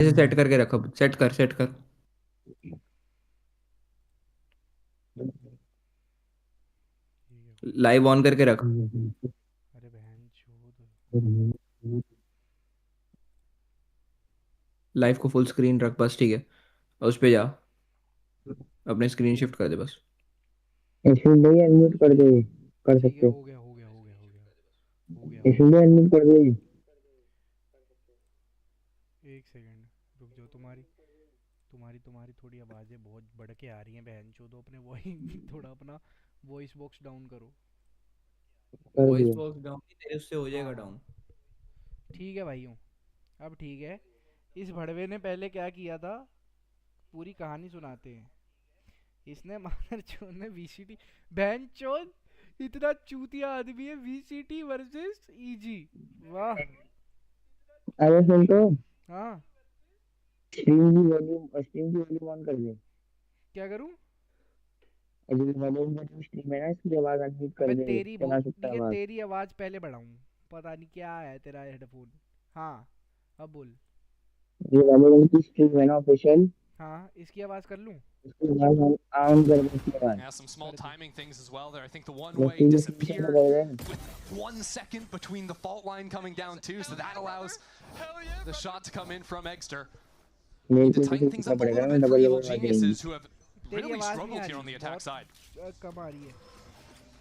ऐसे सेट करके रखो, सेट कर। लाइव ऑन करके रख। अरे बहन चोद। लाइव को फुल स्क्रीन रख बस, ठीक है। उस पे जा, अपने स्क्रीन शिफ्ट कर दे बस। इसलिए अनम्यूट कर दे, कर ठीक है, सकते हो। हो गया हो गया हो गया हो गया हो गया हो इसलिए अनम्यूट कर दे। गया। एक सेकंड रुक जाओ। तुम्हारी तुम्हारी तुम्हारी थोड़ी आवाज़ें बहुत बढ़ के आ रही हैं बहन चोद। अपने वॉइस थोड़ा अपना वॉइस बॉक्स डाउन करो। कर वॉइस दिया। बॉक्स डाउन तेरे उससे हो हाँ जाएगा हाँ, डाउन। ठीक है भाइयों, अब ठीक है। इस भड़वे ने पहले क्या किया था, पूरी कहानी सुनाते हैं। इसने मानर चोद ने वीसीटी, बहन चोद इतना चूतिया आदमी है। वीसीटी वर्सेस ईजी, वाह। अरे सुन तो, हाँ, स्ट्रीम की वॉल्यूम ऑन कर दे। क्या करूं? और जो वॉल्यूम का स्ट्रीम है ना, इसकी आवाज अनम्यूट कर अबे दे, तेरी चला सकता ठीक है है, आवाज। तेरी आवाज पहले बढ़ाऊं? पता नहीं क्या है तेरा हेडफोन। हाँ, अब बोल। जो वॉल्यूम की स्ट्रीम है ना ऑफिशियल, हाँ, इसकी आवाज कर लूं? उसकी आवाज ऑन कर दे, इसकी आवाज। Yeah, some small कर दी। timing things as well there. I think the वो one-way स्ट्रीम की स्ट्रीम disappeared कर दे। with 1 second between the fault line coming down too, so that allows the shot to come in from Egster. मेरे Need to को tighten इसे things करना up a पड़ेगा little ना, bit for double Evil double आवाज आएंगी। Geniuses, who have तेरी really आवाज नहीं struggled आ here रही, on the attack बहुत side. कम आ रही है।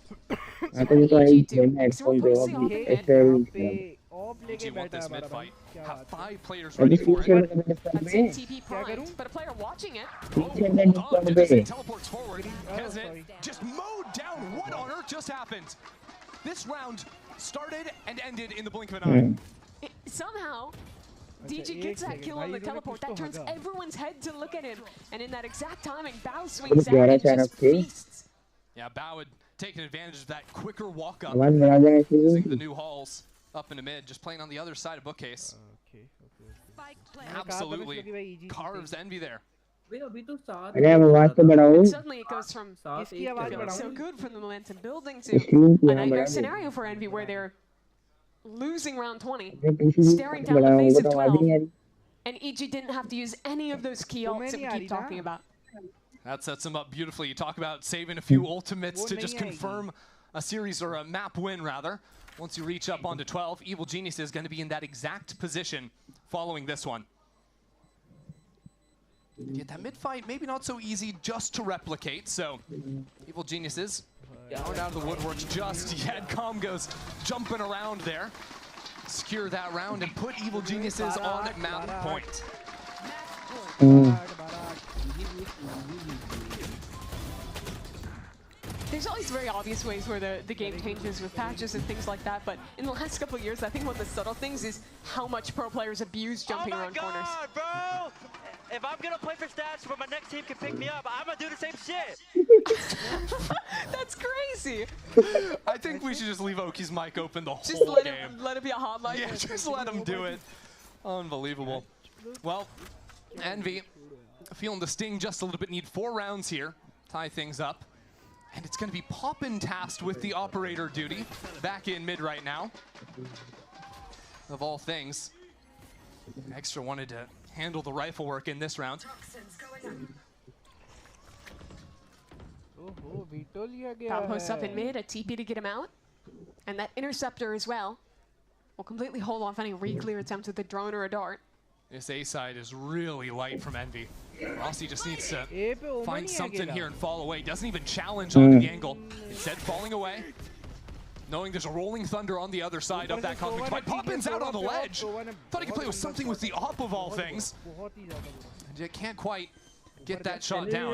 हाँ So तो what वो did तो आई EG do? है Because हेडफोन we're पे, mostly वो off in ये mid. एक्स्ट्रा यहाँ यूज पे कर। ऑफ लेके EG want बैठा है this हमारा भाई, mid-fight, क्या have बात है। 5 players अभी ready for फीचर it. में डिस्काउंट That's पे, it, TP क्या करूं? primed, but a player watching it. Feature में Hold on, डिस्काउंट Dizzy पे। teleports forward. sorry. Kesnet just mowed down. What on earth just happened? This round started and ended in the blink of an eye. Somehow, अच्छा DG एक gets that second kill भाई, on the इन्होंने कुछ teleport. तो That turns हगा। everyone's head to look at him. And in that exact timing, Bao वो swings out 11 and अचानक just से feasts. Yeah, Bao had taken advantage of that quicker walk up, आवाज बढ़ा देना using the इसलिए। new halls up into mid, just playing on the other side of bookcase. Okay okay okay. Spike मैंने कहा था ना Absolutely इसको कि भाई इजी carves envy there. भाई अभी तो सात अरे अब एक चल आवाज रहा तो था। बढ़ाओ। And suddenly it goes from सात किसकी एक आवाज चल रहा feeling था। so बढ़ाऊं? good from the momentum building to stream की a हाँ बढ़ा nightmare they. scenario for Envy where they're losing round 20, अपने पीसी की staring down the बढ़ाओ, face वो of तो आवाज ही 12, नहीं आ रही। and EG didn't have to use any of those key तुम्हें ults that नहीं we आ keep रही talking ना? about. That sets him up beautifully. You talk about saving a few ultimates वो to नहीं just आएगी। confirm a series or a map win, rather. Once you reach up onto 12, Evil Genius is going to be in that exact position following this one. Yet that mid-fight, maybe not so easy just to replicate, so Evil Geniuses going out of the woodworks just yet. Com goes jumping around there. Secure that round and put Evil Geniuses on map point. There's all these very obvious ways where the game changes with patches and things like that, but in the last couple of years, I think one of the subtle things is how much pro players abuse jumping around corners. Oh my god, bro! If I'm gonna play for stats where my next team can pick me up, I'm gonna do the same shit! That's crazy! I think we should just leave Oki's mic open the Just whole game. let it be a hotline. Yeah, just let him do it. Unbelievable. Well, Envy feeling the sting just a little bit. Need 4 rounds here, tie things up. And it's going to be Poppin tasked with the operator duty. Back in mid right now. Of all things. Extra wanted to handle the rifle work in this round. ओहो veto लिया गया Bao posts up in है। mid, a TP to get him out. And that interceptor as well will completely hold off any re-clear attempts with a drone or a dart. This A side is really light from Envy. Rossi just needs to ए पे ओमन find ही है something अकेला। here and fall away. Doesn't even challenge onto the angle. Instead, falling away. Knowing there's a rolling thunder on the other side of that conflict. But Poppin's out on the ledge. Thought he could play with something with the op of all things. बहुत ही ज्यादा बुरा। And yet can't quite get that shot down.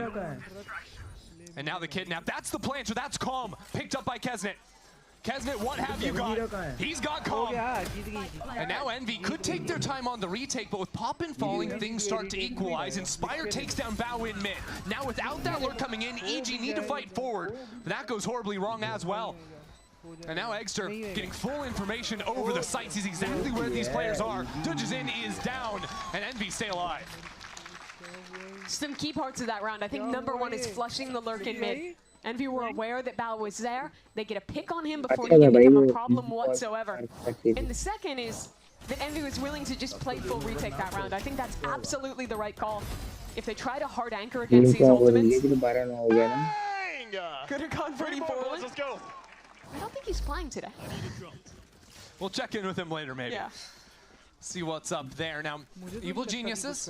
And now the kidnap. That's the planter. That's Calm. Picked up by Kesnet. Kesnet, what have you got? He's got हो Calm. गया, जीत गई जीत। And now Envy could take their time on the retake, but with Poppin falling, things start to equalize. Inspire takes down Bao in mid. Now without that lurk coming in, EG need to fight forward. But that goes horribly wrong as well. And now Egster getting full information over the site, sees exactly where these players are. Dodges in, is down, and Envy stay alive. Some key parts of that round. I think number one is flushing the lurk in mid. Envy were aware that Bao was there. They get a pick on him before he can become a problem whatsoever. And the second is that Envy was willing to just play full retake that round. I think that's absolutely the right call. If they try to hard anchor against these ultimates, ये तो 12-9 हो गया ना. could have gone pretty poorly. Let's go. I don't think he's flying today. We'll check in with him later, maybe. Yeah. See what's up there. Now, Evil Geniuses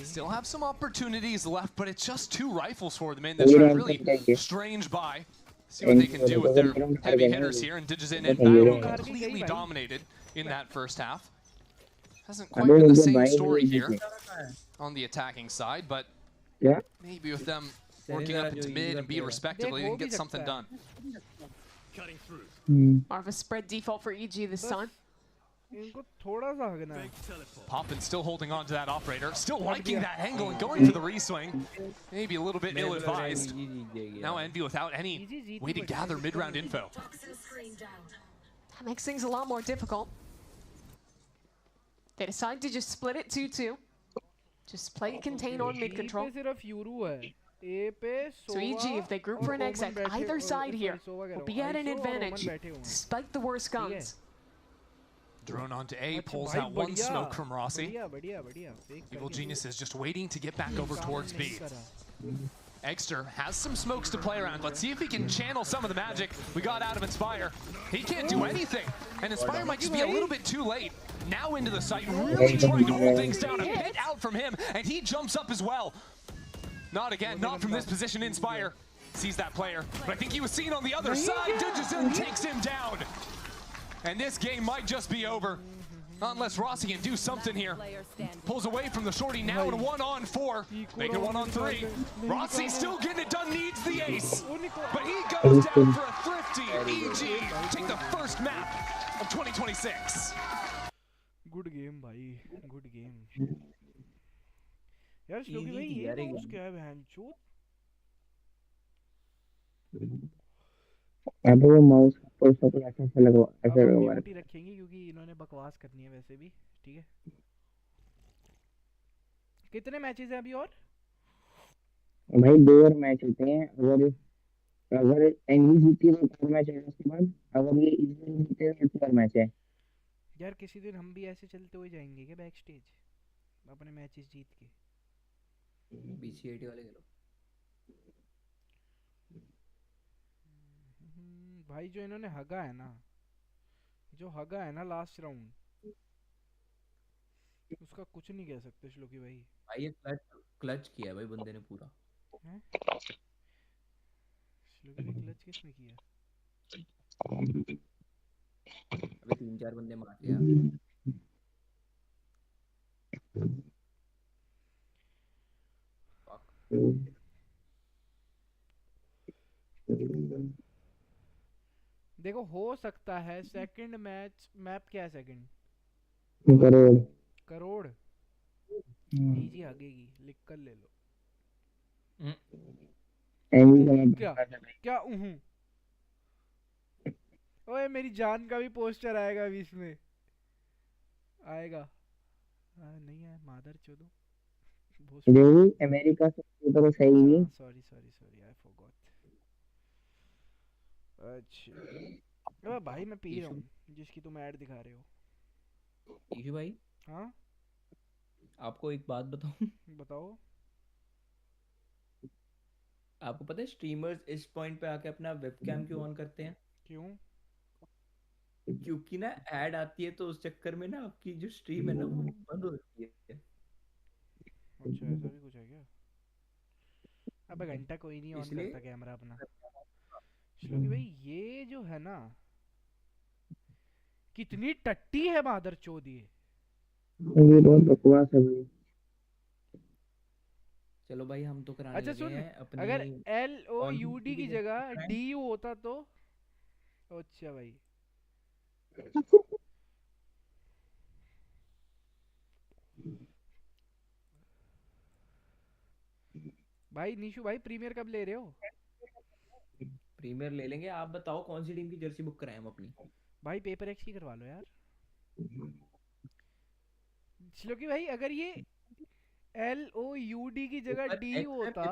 still have some opportunities left, but it's just 2 rifles for them in this really strange buy. See what they can do with their heavy hitters here, and Digizin and Baron completely dominated in that first half. Hasn't quite been the same story here on the attacking side, but maybe with them working up into mid and B respectively, they can get something done. More of a spread default for EG this time. इनको थोड़ा सा हगना है. Poppin still holding on to that operator, still liking that angle and going for the re-swing. Maybe a little bit ill-advised. Now Envy without any way to gather mid-round info. That makes things a lot more difficult. They decide to just split it 2-2. Just play contain on mid control. पे सिर्फ यूरू है. A पे So EG, if they group for an exec, either side here will be at an advantage, despite the worst guns. Drone onto A, pulls out one smoke from Rossi. बढ़िया. Evil Genius is just waiting to get back over towards B. Eggster has some smokes to play around. Let's see if he can channel some of the magic we got out of Inspire. He can't do anything, and Inspire might just be a little bit too late. Now into the site, really trying to hold things down. A bit out from him, and he jumps up as well. Not again, not from this position. Inspire sees that player, but I think he was seen on the other side. Digizin takes him down. And this game might just be over. Unless Rossi can do something here. Pulls away from the shorty now in a 1-on-4. Make it 1-on-3. Rossi still getting it done, needs the ace. But he goes down for a thrifty. EG take the first map of 2026. Good game भाई. Good game. यार श्लोकी भाई ये mouse क्या है बहनचोद? अब वो mouse पर सब ऐसा लगा ऐसा लगा रखेंगे क्योंकि इन्होंने बकवास करनी है वैसे भी. ठीक है. कितने मैचेस हैं अभी और? भाई 2 और मैच होते हैं. अगर एनवी जीती है तो 4 मैच है उसके बाद. अगर ये इजी जीते तो 4 मैच है. यार किसी दिन हम भी ऐसे चलते हुए जाएंगे क्या बैक स्टेज अपने मैचेस जीत के? VCT वाले खेलो भाई. जो इन्होंने हगा है ना लास्ट राउंड, उसका कुछ नहीं कह सकते श्लोकी भाई. भाई ये क्लच किया है भाई बंदे ने पूरा. हैं? श्लोकी भाई क्लच किसने किया? अबे 3-4 बंदे मार दिया. देखो हो सकता है सेकंड मैच. मैप क्या है सेकंड? करोड़. इजी आगेगी, लिख कर ले लो. क्या ओए मेरी जान का भी पोस्टर आएगा अभी इसमें. आएगा. नहीं है मादर चोदो. अमेरिका से तो सही है. Sorry I forgot. अच्छा भाई मैं पी रहा हूँ जिसकी तुम ऐड दिखा रहे हो. ईशू भाई. हाँ आपको एक बात बताऊं? बताओ. आपको पता है स्ट्रीमर्स इस पॉइंट पे आके अपना वेबकैम क्यों ऑन करते हैं? क्यों? क्योंकि ना ऐड आती है तो उस चक्कर में ना आपकी जो स्ट्रीम है ना वो बंद हो जाती है. अच्छा ऐसा भी कुछ है क्या? अबे घंटा कोई नहीं ऑन करता कैमरा अपना. श्लोकी भाई ये जो है ना कितनी टट्टी है मादर चोद. ये बहुत बकवास है भाई. चलो भाई हम तो कराने अच्छा लगे सुन, हैं अपनी. अगर LOUD की जगह DU होता तो. अच्छा भाई भाई निशु भाई प्रीमियर कब ले रहे हो? प्रीमियर ले लेंगे. आप बताओ कौन सी टीम की जर्सी बुक कराएं हम अपनी? भाई पेपर एक्स की करवा लो यार. श्लोकी भाई अगर ये LOUD की जगह DU होता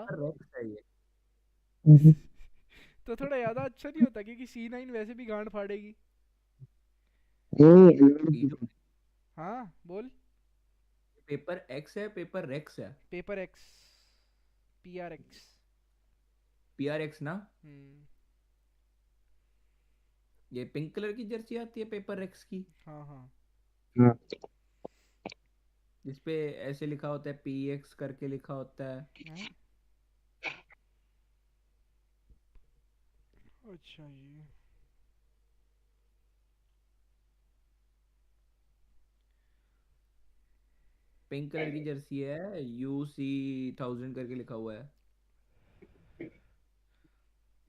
तो थोड़ा ज्यादा अच्छा नहीं होता? क्योंकि C9 वैसे भी गांड फाड़ेगी. हाँ बोल। पेपर एक्स है पेपर रेक्स है? Paper x, PRX। PRX ना? हम्म। ये पिंक कलर की जर्सी आती है पेपर रेक्स की, हाँ हाँ। हाँ जिसपे ऐसे लिखा होता है PX करके लिखा होता है। हैं? अच्छा ये पिंक कलर की जर्सी है, UC 1000 करके लिखा हुआ है।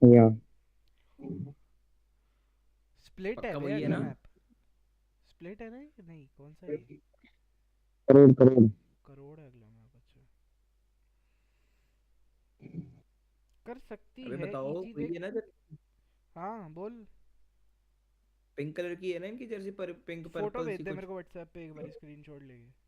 या स्प्लिट है पक्का बे वही है अगला ना? मैप। स्प्लिट है ना ये? नहीं, कौन सा है ये? करोड़ करोड़। करोड़ है अगला मैप। अच्छा, कर सकती अबे है बताओ इजी वही देख। है ना हाँ बोल। पिंक कलर की है ना इनकी जर्सी, पर पिंक फोटो पर्पल भेज सी दे कुछ। मेरे को व्हाट्सएप पे एक बार स्क्रीनशॉट लेके।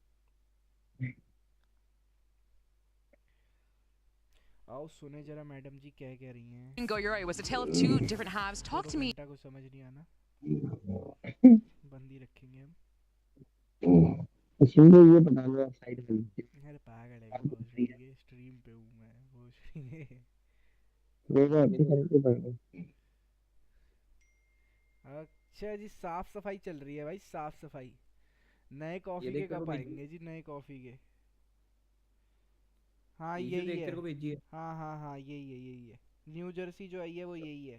आओ सुने जरा मैडम जी क्या कह रही हैं। Go your way was a tale of two different halves. Talk छोड़ो to me. घंटा को समझ नहीं आना, बंदी रखेंगे हम। इसीलिए ये बता दो आप साइड में। अरे पागल है बे, भोसड़ी के स्ट्रीम पे हूँ मैं, भोसड़ी के। देखो अपनी साइड पे पढ़ लो। अच्छा जी, साफ सफाई चल रही है भाई, साफ सफाई। नए ये कॉफी के देख तेरे को कप भेजी, आएंगे जी, नए कॉफी के। हाँ इसे यही देख है। तेरे को भेजी है। हाँ हाँ हाँ, यही है यही है। न्यू जर्सी जो आई है वो यही है।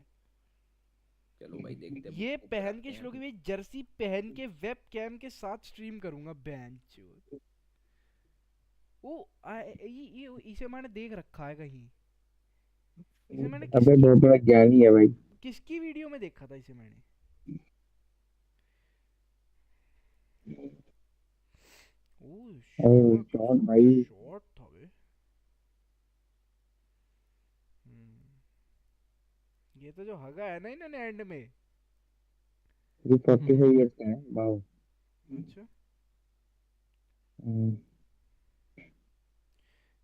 चलो भाई देखते हैं, ये ऊपर पहन के आते हैं श्लोकी अभी। भाई, जर्सी पहन के वेब कैम के साथ स्ट्रीम करूंगा बेंचो। ओ इसे मैंने देख रखा है कहीं। इसे मैंने अबे किसकी बहुत बड़ा ज्ञानी है भाई। किसकी वीडियो में देखा था इसे मैंने। ओ और शॉट, शॉट भाई। शॉट था बे। हम्म, ये तो जो हगा है ना इन्होंने एंड में। ये 45 ईयर्स का है। वाओ। अच्छा, हम्म,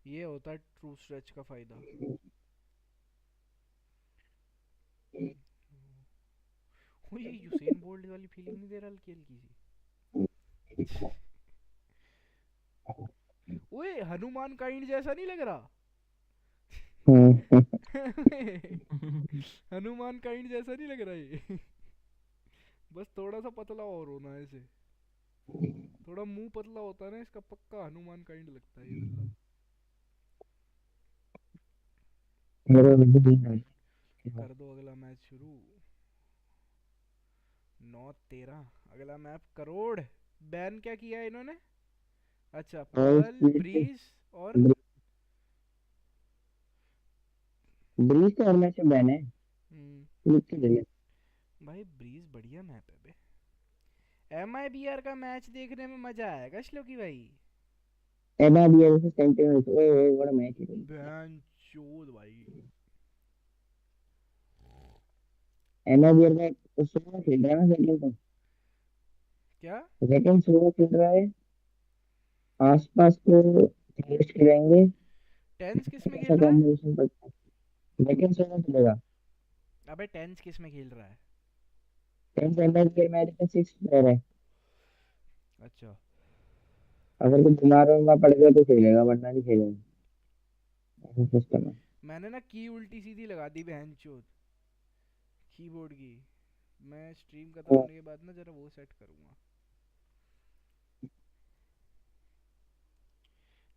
ये होता है ट्रू स्ट्रेच का फायदा। ओ ये यूसेन बोल्ट वाली फीलिंग नहीं दे रहा हल्की हल्की सी। ओए हनुमान काइंड जैसा नहीं लग रहा? हम्म, हनुमान काइंड जैसा नहीं लग रहा ये? बस थोड़ा सा पतला और होना है इसे। थोड़ा मुंह पतला होता है ना इसका, पक्का हनुमान काइंड लगता है ये बंदा। मेरा भी नहीं है। कर दो अगला मैच शुरू। 9-13 अगला मैप करोड़। बैन क्या किया है इन्होंने? अच्छा, और पर्ल, स्प्लिट ब्रीज और ब्रीज तो और मैच में बैन है। हम्म, लिख के दे। भाई ब्रीज बढ़िया मैप है बे। MIBR का मैच देखने में मजा आएगा श्लोकी भाई। एबा भी ऐसे सेंटीमेंट ओए ओए बड़ा मैच है। बैन चोद भाई। एबा भी का सोलो खेल रहा है ना सेकंड तो। क्या? सेकंड सोलो खेल रहा है। आसपास को टेस्ट करेंगे। टेंस किस में ऐसा खेल रहा है? कॉम्बिनेशन पर सेकंड सोलो चलेगा। अबे टेंस किस में खेल रहा है? 10 एमएल के मैच में 6 प्लेयर है। अच्छा, अगर कोई बीमार होगा पड़ गया तो खेलेगा वरना नहीं खेलेगा। ऐसा सिस्टम है। मैंने ना की उल्टी सीधी लगा दी बहन चोद कीबोर्ड की। मैं स्ट्रीम खत्म तो होने के बाद ना जरा वो सेट करूंगा।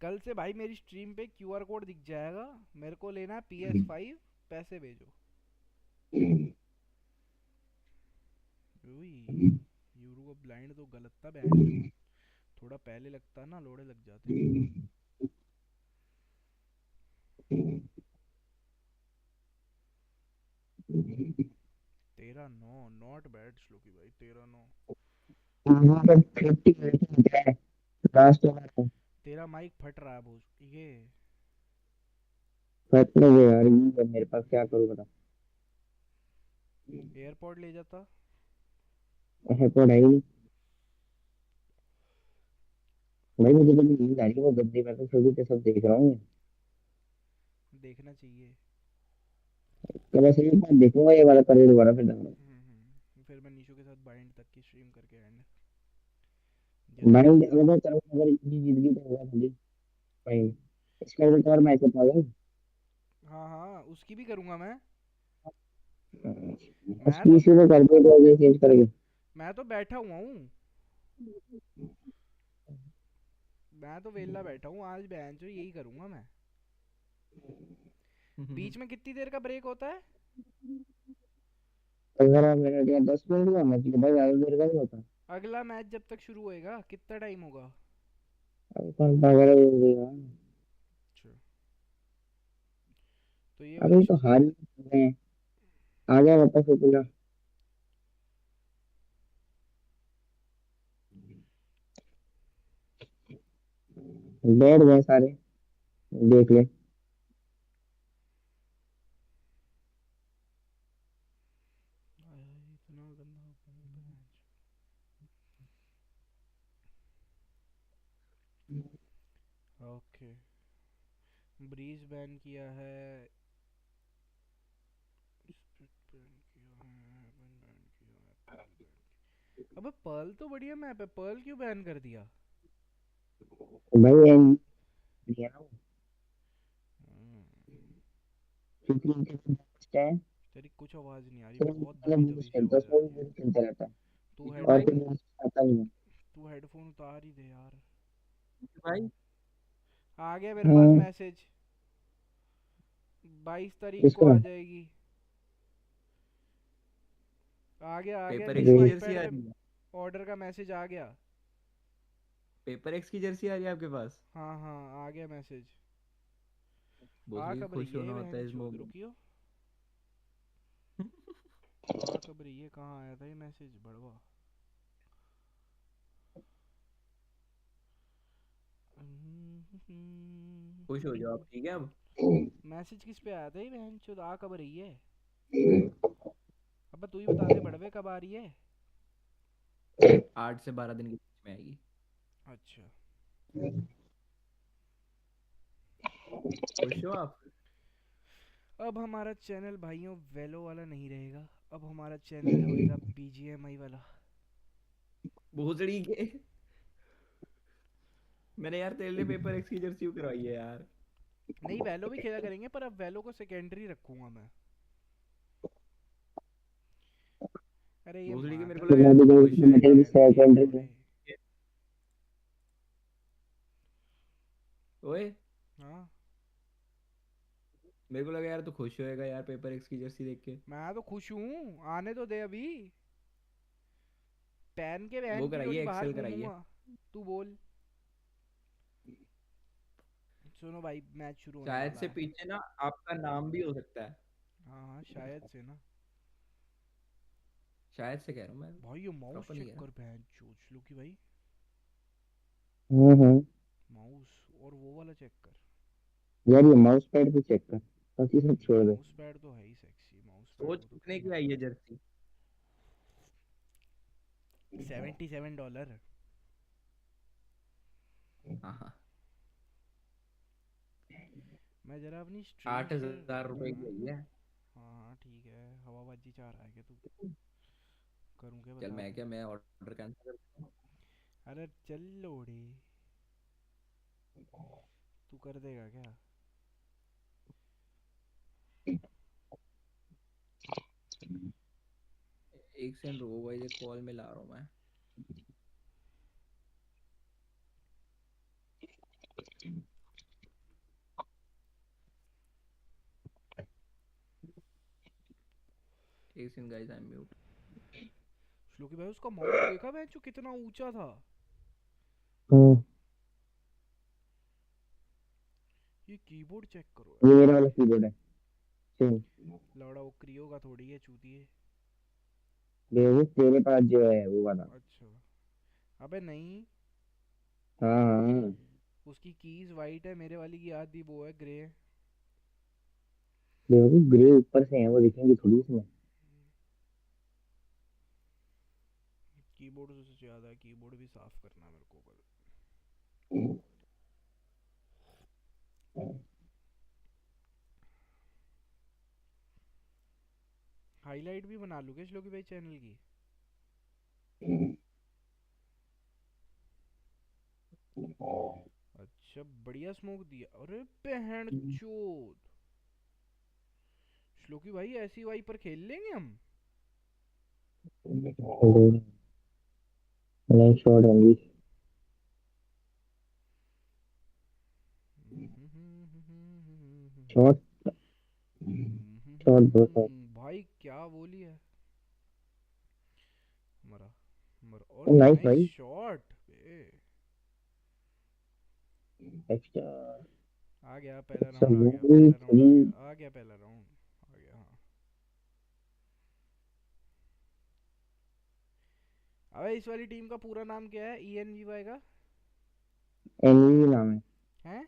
कल से भाई मेरी स्ट्रीम पे QR कोड दिख जाएगा। मेरे को लेना है PS5, पैसे भेजो। ओई, यूरो को ब्लाइंड तो गलत था बहन चोद। थोड़ा पहले लगता ना लोड़े लग जाते। 13-9 नॉट बैड श्लोकी भाई, 13-9। यहाँ पर 50 रेटिंग है लास्ट ओवर। तेरा माइक फट रहा है बहुत ये। फट नहीं गया यार ये मेरे पास क्या करूँ बता। एयरपोर्ट ले जाता। ऐसे तो नहीं। भाई मुझे तो नींद आ रही है वो गद्दे में तो सभी के सब देख रहा हूँ। देखना चाहिए। तो बस एक बार देखूंगा ये वाला करोड़ वाला फिर देखूंगा। फिर मैं निशु के साथ बाइंड तक की स्ट्रीम करके एंड भाई अगर करो अगर इतनी जीत गई तो होगा थोड़ी भाई। इसका भी तो और मैच होता है। हाँ हाँ, उसकी भी करूँगा मैं। बस मैं तो पीसी पे कर दो तो चेंज करके। मैं तो बैठा हुआ हूँ। मैं तो वेला बैठा हूँ आज, बहन जो यही करूँगा मैं। बीच में कितनी देर का ब्रेक होता है? 15 मिनट या 10 मिनट का मैच भाई, ज्यादा देर का नहीं होता। अगला मैच जब तक शुरू होएगा कितना टाइम होगा? अब घंटा वगैरह हो गया। अच्छा, तो ये वाली अभी तो हार ही रहे हैं। आ गया वापस उपला। बैठ गए सारे। देख ले। इतना गंदा मैच। ओके, ब्रीज बैन किया है, स्प्लिट बैन किया है, हेवन बैन किया है, पर्ल बैन। अबे पर्ल तो बढ़िया मैप है, पर्ल क्यों बैन कर दिया? भाई एंड दिया ना वो। हम्म, क्योंकि इनके पास best है। तेरी कुछ आवाज़ नहीं आ रही, सिर्फ बहुत मतलब दबी वो दबी सी खेलता है, आवाज़ आ उसमें रही भी है। वही खेलता रहता है। तू क्यों हेड और भाई? कोई मैच आता नहीं है। तू हेडफोन उतार ही दे यार। भाई आ गया मेरे पास हाँ। मैसेज, 22 तारीख को इसका आ जाएगी। आ गया, पेपर देख एक्स की देख। जर्सी वाईपैड आ पे रही है। ऑर्डर का मैसेज आ गया। पेपर एक्स की जर्सी आ रही है आपके पास? हाँ हाँ, आ गया मैसेज। आ भोसड़ी को कब खुश रही है होना होता बहन है इस चोद, मोमेंट। रुकियो। आ कब रही है, कहाँ आया था ये मैसेज बड़वा? खुश हो जाओ आप, ठीक है अब। मैसेज किस पे आया था ये बहन चोद, आ कब रही है? अब तू ही बता दे बड़वे, कब आ रही है? 8 से 12 दिन के बीच में आएगी। अच्छा, खुश हो आप? अब हमारा चैनल भाइयों वेलो वाला नहीं रहेगा, अब हमारा चैनल होएगा बीजीएमआई वाला। भोसड़ी के। मैंने यार तेरे लिए पेपर एक्स की जर्सी करवाई है यार। नहीं, वेलो भी खेला करेंगे पर अब वेलो को सेकेंडरी रखूंगा मैं। अरे ये भोसड़ी के, मेरे को मादर लगा मैं यार भी तू गई खुश थी, है। मैं भी बहन के सेकंडरी में। लोड़े। ओए, हाँ, मेरे को लगा यार तू खुश होएगा यार पेपर एक्स की जर्सी देख के। मैं तो खुश हूँ, आने तो दे अभी। पहन के वो बहन की लोड़ी कराइए, बाहर एक्सेल कराइए। घूमूंगा। तू बोल। सुनो भाई, मैच शुरू होने शायद वाला से है। पीछे ना आपका नाम भी हो सकता है। हाँ हाँ, शायद से ना। शायद से कह रहा हूँ मैं। भाई ये माउस प्रॉपर नहीं चेक कह रहा। कर बहन चोच लो की भाई। हम्म। माउस और वो वाला चेक कर। यार ये माउस पैड पे चेक कर, बाकी सब छोड़ दे। माउस पैड तो है ही सेक्सी, माउस पैड सोच को तो कितने की खरीद। आई है जर्सी? $77। हाँ हाँ। मैं जरा अपनी स्ट्रीम आठ शेयर हजार करूँ रुपए ना। की आई है। हाँ हाँ ठीक है, हवाबाजी चाह रहा है कि तू? करूँ क्या चल, बता मैं तू। क्या, मैं ऑर्डर कैंसिल कर दूँ? अरे चल लोड़े, तू कर देगा क्या? एक सेकंड रुको भाई, ये कॉल में ला रहा हूँ मैं। एक second guys, I am mute. Shloki भाई उसका माउस देखा मैं जो कितना ऊंचा था? हम्म। ये कीबोर्ड चेक करो ये यार। मेरा वाला कीबोर्ड है। सेम। लौड़ा वो क्रियो का थोड़ी है चूतिए। देखो तेरे पास जो है वो वाला। अच्छा, अबे नहीं, हाँ हाँ। उसकी कीज वाइट है, मेरे वाली की आधी वो है ग्रे। देखो ग्रे ऊपर से है, वो दिखेंगे थोड़ी इसमें। कीबोर्ड से ज्यादा है, कीबोर्ड भी साफ करना है मेरे को कल। हाईलाइट भी बना लूँ क्या श्लोकी भाई चैनल की? अच्छा बढ़िया स्मोक दिया। अरे बहन चोद, श्लोकी भाई ऐसी वाई पर खेल लेंगे हम। नहीं शॉट होंगी। शॉट शॉट दो शॉट। भाई क्या बोली है। मरा मरा और नाइस नाइस भाई। शॉट। एक्स्ट्रा। आ गया पहला अच्छा राउंड, आ वो गया भी पहला राउंड, आ थ्री। गया आ गया पहला राउंड आ गया। हाँ अबे इस वाली टीम का पूरा नाम क्या है, ENVY का? एनवी नाम है। हैं?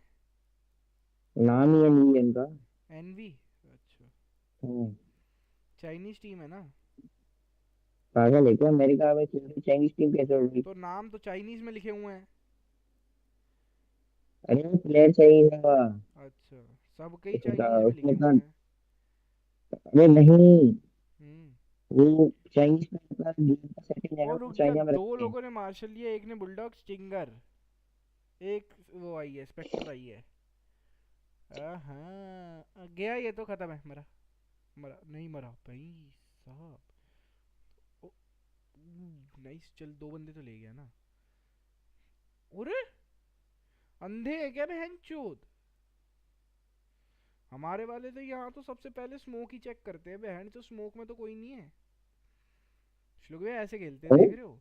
नाम ही एनवी इनका। एनवी? अच्छा, हम्म, चाइनीज टीम है ना? पागल है क्या, अमेरिका में चाइनीज टीम कैसे होगी। तो नाम तो चाइनीज में लिखे हुए हैं। अरे प्लेयर चाहिए था। अच्छा, सब कई उसका चाइनीज में लिखे उसमें था। हुए हैं। अरे नहीं, हम्म। वो चाइनीज का अपना गेम का सेटिंग है ना, और वो रुक जा, चाइना में दो रखते हैं। लोगों ने मार्शल लिया, एक ने बुलडॉग स्टिंगर, एक वो आई है स्पेक्टर आई है। हाँ गया, ये तो खत्म है। मरा मरा नहीं मरा भाई साहब। नाइस, चल दो बंदे तो ले गया ना। अरे अंधे है क्या बहन चोद। हमारे वाले तो यहाँ तो सबसे पहले स्मोक ही चेक करते हैं बहन, तो स्मोक में तो कोई नहीं है। श्लोक भैया ऐसे खेलते हैं, अरे देख रहे हो?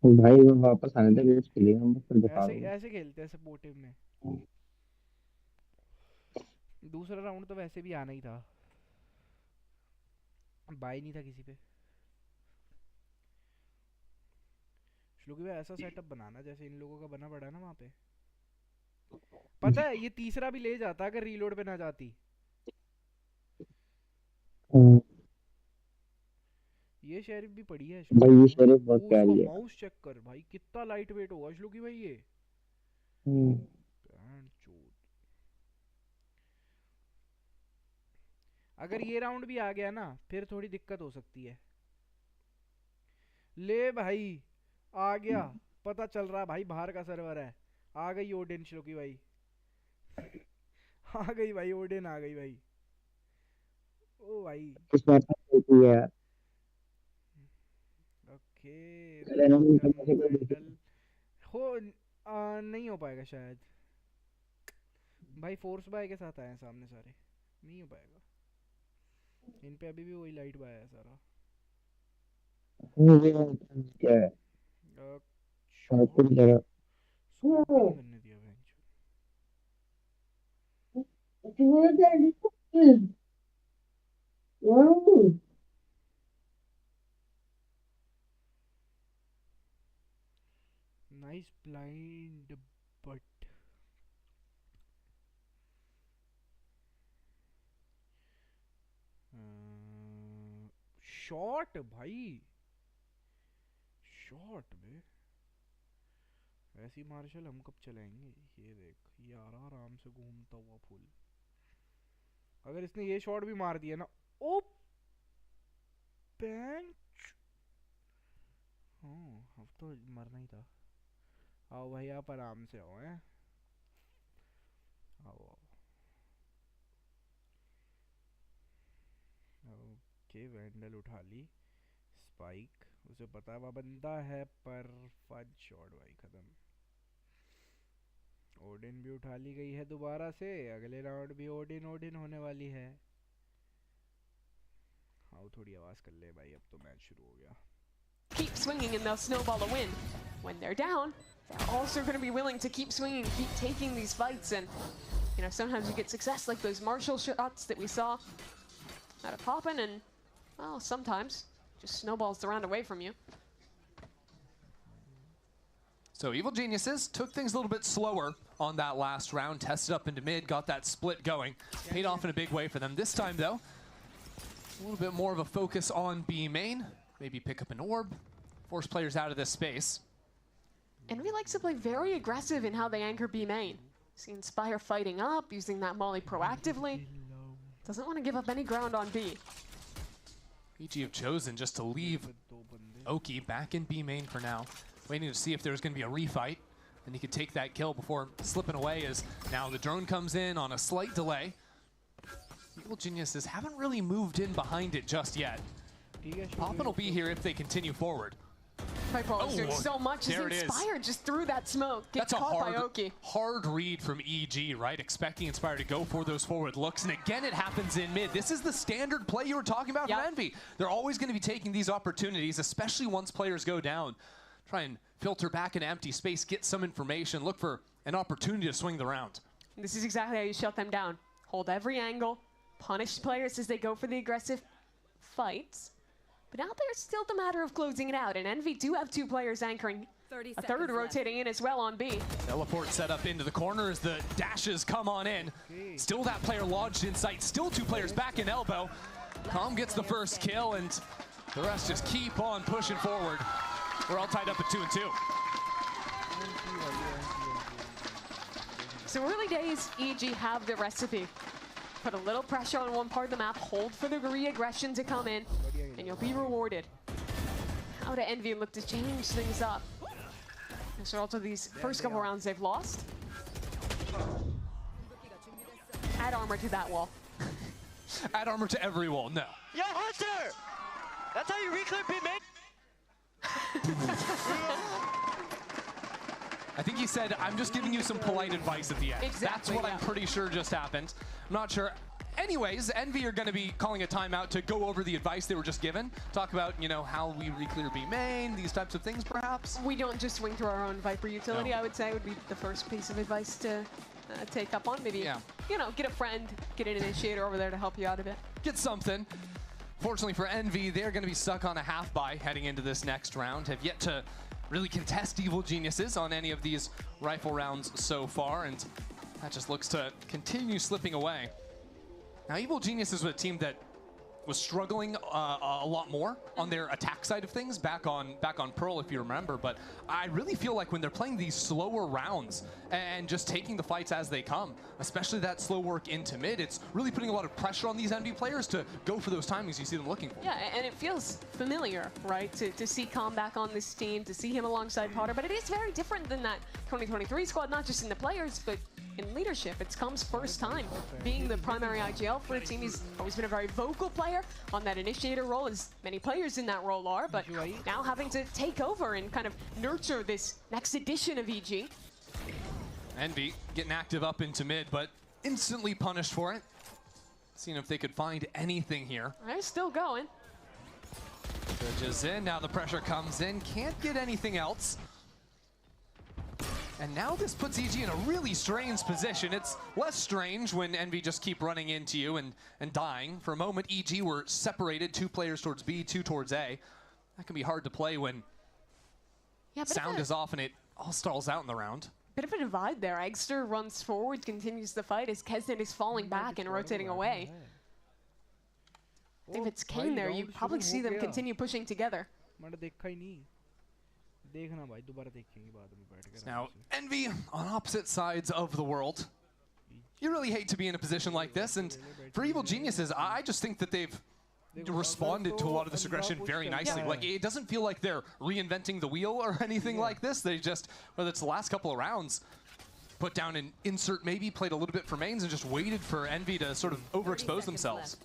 भाई वो वापस आने तक मैच खेलेगा, हम फिर दिखा ऐसे दूंगा। ऐसे खेलते हैं सपोर्टिव में। दूसरा राउंड तो वैसे भी आना ही था, बाई नहीं था किसी पे। श्लोक भैया ऐसा सेटअप बनाना जैसे इन लोगों का बना पड़ा है ना वहाँ पे। पता है ये तीसरा भी ले जाता अगर रीलोड पे ना जाती। हम्म, ये शेरिफ भी पड़ी है भाई श्लोकी ये भाई। शेरिफ बहुत ओ उसका प्यारी है। माउस चेक कर भाई, कितना लाइट वेट होगा श्लोकी भाई ये। हम्म, बैंड चोद। अगर ये राउंड भी आ गया ना फिर थोड़ी दिक्कत हो सकती है। ले भाई, आ गया। पता चल रहा भाई बाहर का सर्वर है। आ गई ओडिन श्लोकी भाई। आ गई भाई ओडिन, आ गई भाई। ओ भाई। इस बात में होती है यार। ओके, रैंडम फैंटम कैसे कर देती वैंडल हो नहीं हो पाएगा शायद। भाई फोर्स बाय के साथ आए हैं सामने सारे, नहीं हो पाएगा। इन पे अभी भी वही लाइट बाय है सारा। है। ये क्या है। शॉट, पूरी तरह। स्कोप भी नहीं करने दिया bench. Nice blind but shot भाई, शॉट बे। ऐसी मार्शल हम कब चलाएंगे। ये देख ये आ रहा आराम से घूमता हुआ फुल। अगर इसने ये शॉट भी मार दिया ना, ओ बेंच। हाँ अब तो मरना ही था। आओ भाई आप आराम से आओ हैं, आओ आओ। ओके वैंडल उठा ली, स्पाइक उसे पता वह बंदा है पर फन शॉट भाई खत्म। ओडिन भी उठा ली गई है दोबारा से, अगले राउंड भी ओडिन ओडिन होने वाली है। आओ थोड़ी आवाज कर ले भाई, अब तो मैच शुरू हो गया। Keep swinging and they'll snowball a win. When they're down, they're also going to be willing to keep swinging, keep taking these fights, and you know sometimes you get success like those Marshall shots that we saw out of Poppin, and well sometimes just snowballs the round away from you. So Evil Geniuses took things a little bit slower on that last round, tested up into mid, got that split going, paid off in a big way for them. This time though, a little bit more of a focus on B main, maybe pick up an orb, force players out of this space. And we likes to play very aggressive in how they anchor B main. See Inspire fighting up, using that molly proactively. Doesn't want to give up any ground on B. EG have chosen just to leave Oki back in B main for now. waiting to see if there's going to be a refight, and he could take that kill before slipping away, as now the drone comes in on a slight delay. Evil Geniuses haven't really moved in behind it just yet. Poppin will be here if they continue forward. Fightball is doing so much. He's Inspired just through that smoke. Gets caught by Oki. Hard read from EG, right? Expecting Inspired to go for those forward looks. And again, it happens in mid. This is the standard play you were talking about from Envy. They're always going to be taking these opportunities, especially once players go down. Try and filter back into empty space, get some information, look for an opportunity to swing the round. This is exactly how you shut them down. Hold every angle, punish players as they go for the aggressive fights. But now there's still the matter of closing it out, and Envy do have 2 players anchoring. A third rotating in as well on B. Teleport set up into the corner as the dashes come on in. Still that player lodged in sight. Still 2 players back in elbow. Calm gets the first kill, and the rest just keep on pushing forward. We're all tied up at 2 and 2. So early days, EG have the recipe. Put a little pressure on one part of the map, hold for the re-aggression to come in, and you'll be rewarded. How do Envy look to change things up? As a result of these first couple rounds they've lost. Add armor to that wall. Add armor to every wall, no. Yo, Hunter! That's how you re-clear B main? I think he said, I'm just giving you some polite advice at the end. Exactly, that's what I'm pretty sure just happened. I'm not sure. Anyways, Envy are going to be calling a timeout to go over the advice they were just given. Talk about, you know, how we re-clear B main, these types of things, perhaps. We don't just swing through our own Viper utility, I would say, would be the first piece of advice to take up on. Maybe, you know, get a friend, get an initiator over there to help you out a bit. Get something. Fortunately for Envy, they're going to be stuck on a half buy heading into this next round. Have yet to really contest Evil Geniuses on any of these rifle rounds so far, and that just looks to continue slipping away. Now, Evil Geniuses was a team that was struggling a lot more on their attack side of things back on Pearl, if you remember. But I really feel like when they're playing these slower rounds and just taking the fights as they come, especially that slow work into mid, it's really putting a lot of pressure on these Envy players to go for those timings you see them looking for. Yeah, and it feels familiar, right, to see Calm back on this team, to see him alongside Potter. But it is very different than that 2023 squad, not just in the players, but in leadership. It's Calm's first time being the primary IGL for a team. He's always been a very vocal player on that initiator role, as many players in that role are, but now having to take over and kind of nurture this next edition of EG. Envy getting active up into mid, but instantly punished for it. Seeing if they could find anything here. They're still going. Bridges in, now the pressure comes in, can't get anything else. And now this puts EG in a really strange position. It's less strange when Envy just keep running into you and dying. For a moment, EG were separated, 2 players towards B, 2 towards A. That can be hard to play when sound is off and it all stalls out in the round. Bit of a divide there. Eggster runs forward, continues the fight as Kesnet is falling back and rotating away. If it's Kane there, you probably see them continue pushing together. Now, Envy on opposite sides of the world. You really hate to be in a position like this, and for Evil Geniuses, I just think that they've responded to a lot of this aggression very nicely. Like, it doesn't feel like they're reinventing the wheel or anything like this. They just, whether it's the last couple of rounds, put down an insert maybe, played a little bit for mains, and just waited for Envy to sort of overexpose themselves.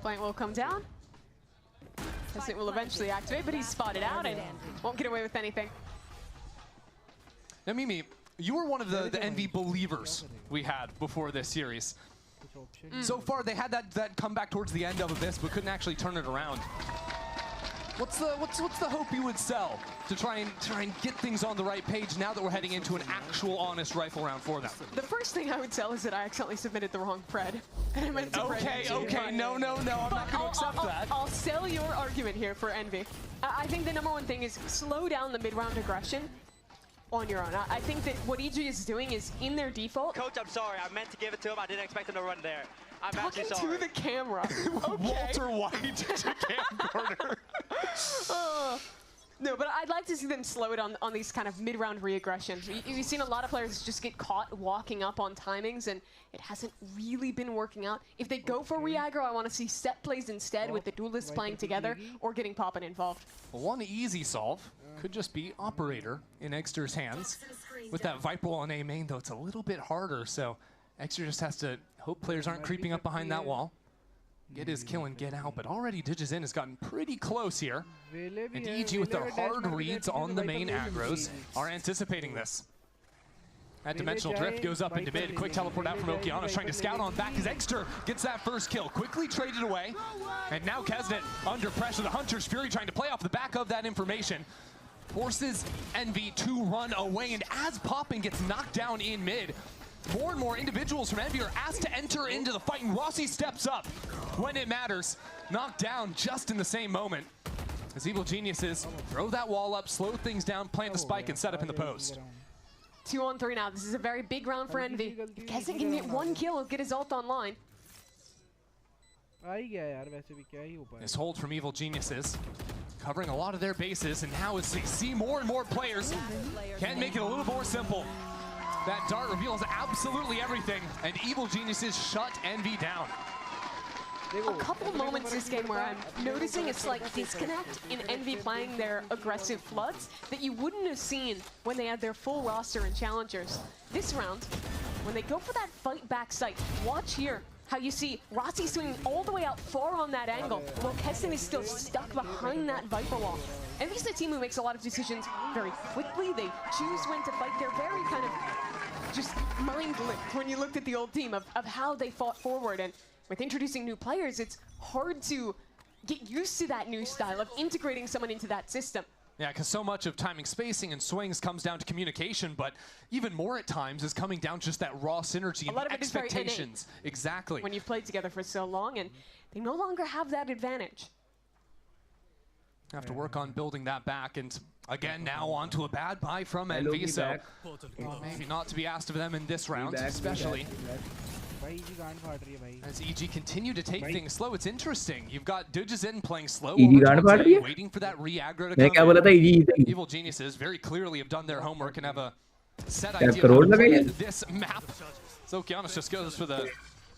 Point will come down. It will eventually activate, but he's spotted out and won't get away with anything. Now, Mimi, you were one of the Envy believers we had before this series. So far, they had that comeback towards the end of Abyss, but couldn't actually turn it around. What's the hope you would sell to try and get things on the right page now that we're heading into an actual honest rifle round for them? The first thing I would sell is that I accidentally submitted the wrong Pred. And I meant to Okay, no, I'm not going to accept that. I'll sell your argument here for Envy. I think the number one thing is slow down the mid-round aggression on your own. I think that what EG is doing is in their default. Coach, I'm sorry. I meant to give it to him. I didn't expect him to run there. I'm Talking actually sorry. to the camera. Okay. Walter White to camcorder. No, but I'd like to see them slow it on these kind of mid-round re-aggressions. You've seen a lot of players just get caught walking up on timings, and it hasn't really been working out. If they go for re-aggro, I want to see set plays instead with the duelists playing together or getting Poppin involved. Well, one easy solve could just be Operator in Exter's hands. With that Viper wall on A main, though, it's a little bit harder, so Exter just has to hope players aren't creeping up behind that wall. Get his kill and get out, but already Digizin has gotten pretty close here. And EG with their hard reads on the main aggros are anticipating this. That dimensional drift goes up into mid. Quick teleport out from Okeanos, trying to scout on back as Exter gets that first kill. Quickly traded away. And now Kesnet under pressure. The Hunter's Fury trying to play off the back of that information. Forces Envy to run away. And as Poppin gets knocked down in mid, more and more individuals from Envy are asked to enter into the fight, and Rossi steps up when it matters. Knocked down just in the same moment. As Evil Geniuses throw that wall up, slow things down, plant the spike, and set up in the post. 2-on-3 now. This is a very big round for Envy. If Kesnet can get one kill, he'll get his ult online. This hold from Evil Geniuses, covering a lot of their bases, and now as they see more and more players, can make it a little more simple. That dart reveals absolutely everything, and Evil Geniuses shut Envy down. A couple of moments this game where I'm noticing a slight disconnect in Envy playing their aggressive floods that you wouldn't have seen when they had their full roster and challengers. This round, when they go for that fight back site, watch here how you see Rossi swinging all the way out far on that angle, while Kesnet is still stuck behind that Viper wall. Envy's the team who makes a lot of decisions very quickly. They choose when to fight. They're very kind of just mind-linked when you looked at the old team of how they fought forward. And with introducing new players, it's hard to get used to that new style of integrating someone into that system. Yeah, because so much of timing, spacing, and swings comes down to communication, but even more at times is coming down just that raw synergy and the expectations. Exactly. When you've played together for so long, and they no longer have that advantage. Have to work on building that back, and again now onto a bad buy from Envy, so maybe not to be asked of them in this round, especially as EG continue to take things slow. It's interesting. You've got Digizin playing slow, waiting for that re-aggro to come in. Evil Geniuses very clearly have done their homework and have a set idea of how to play this map. So Okeanos just goes for the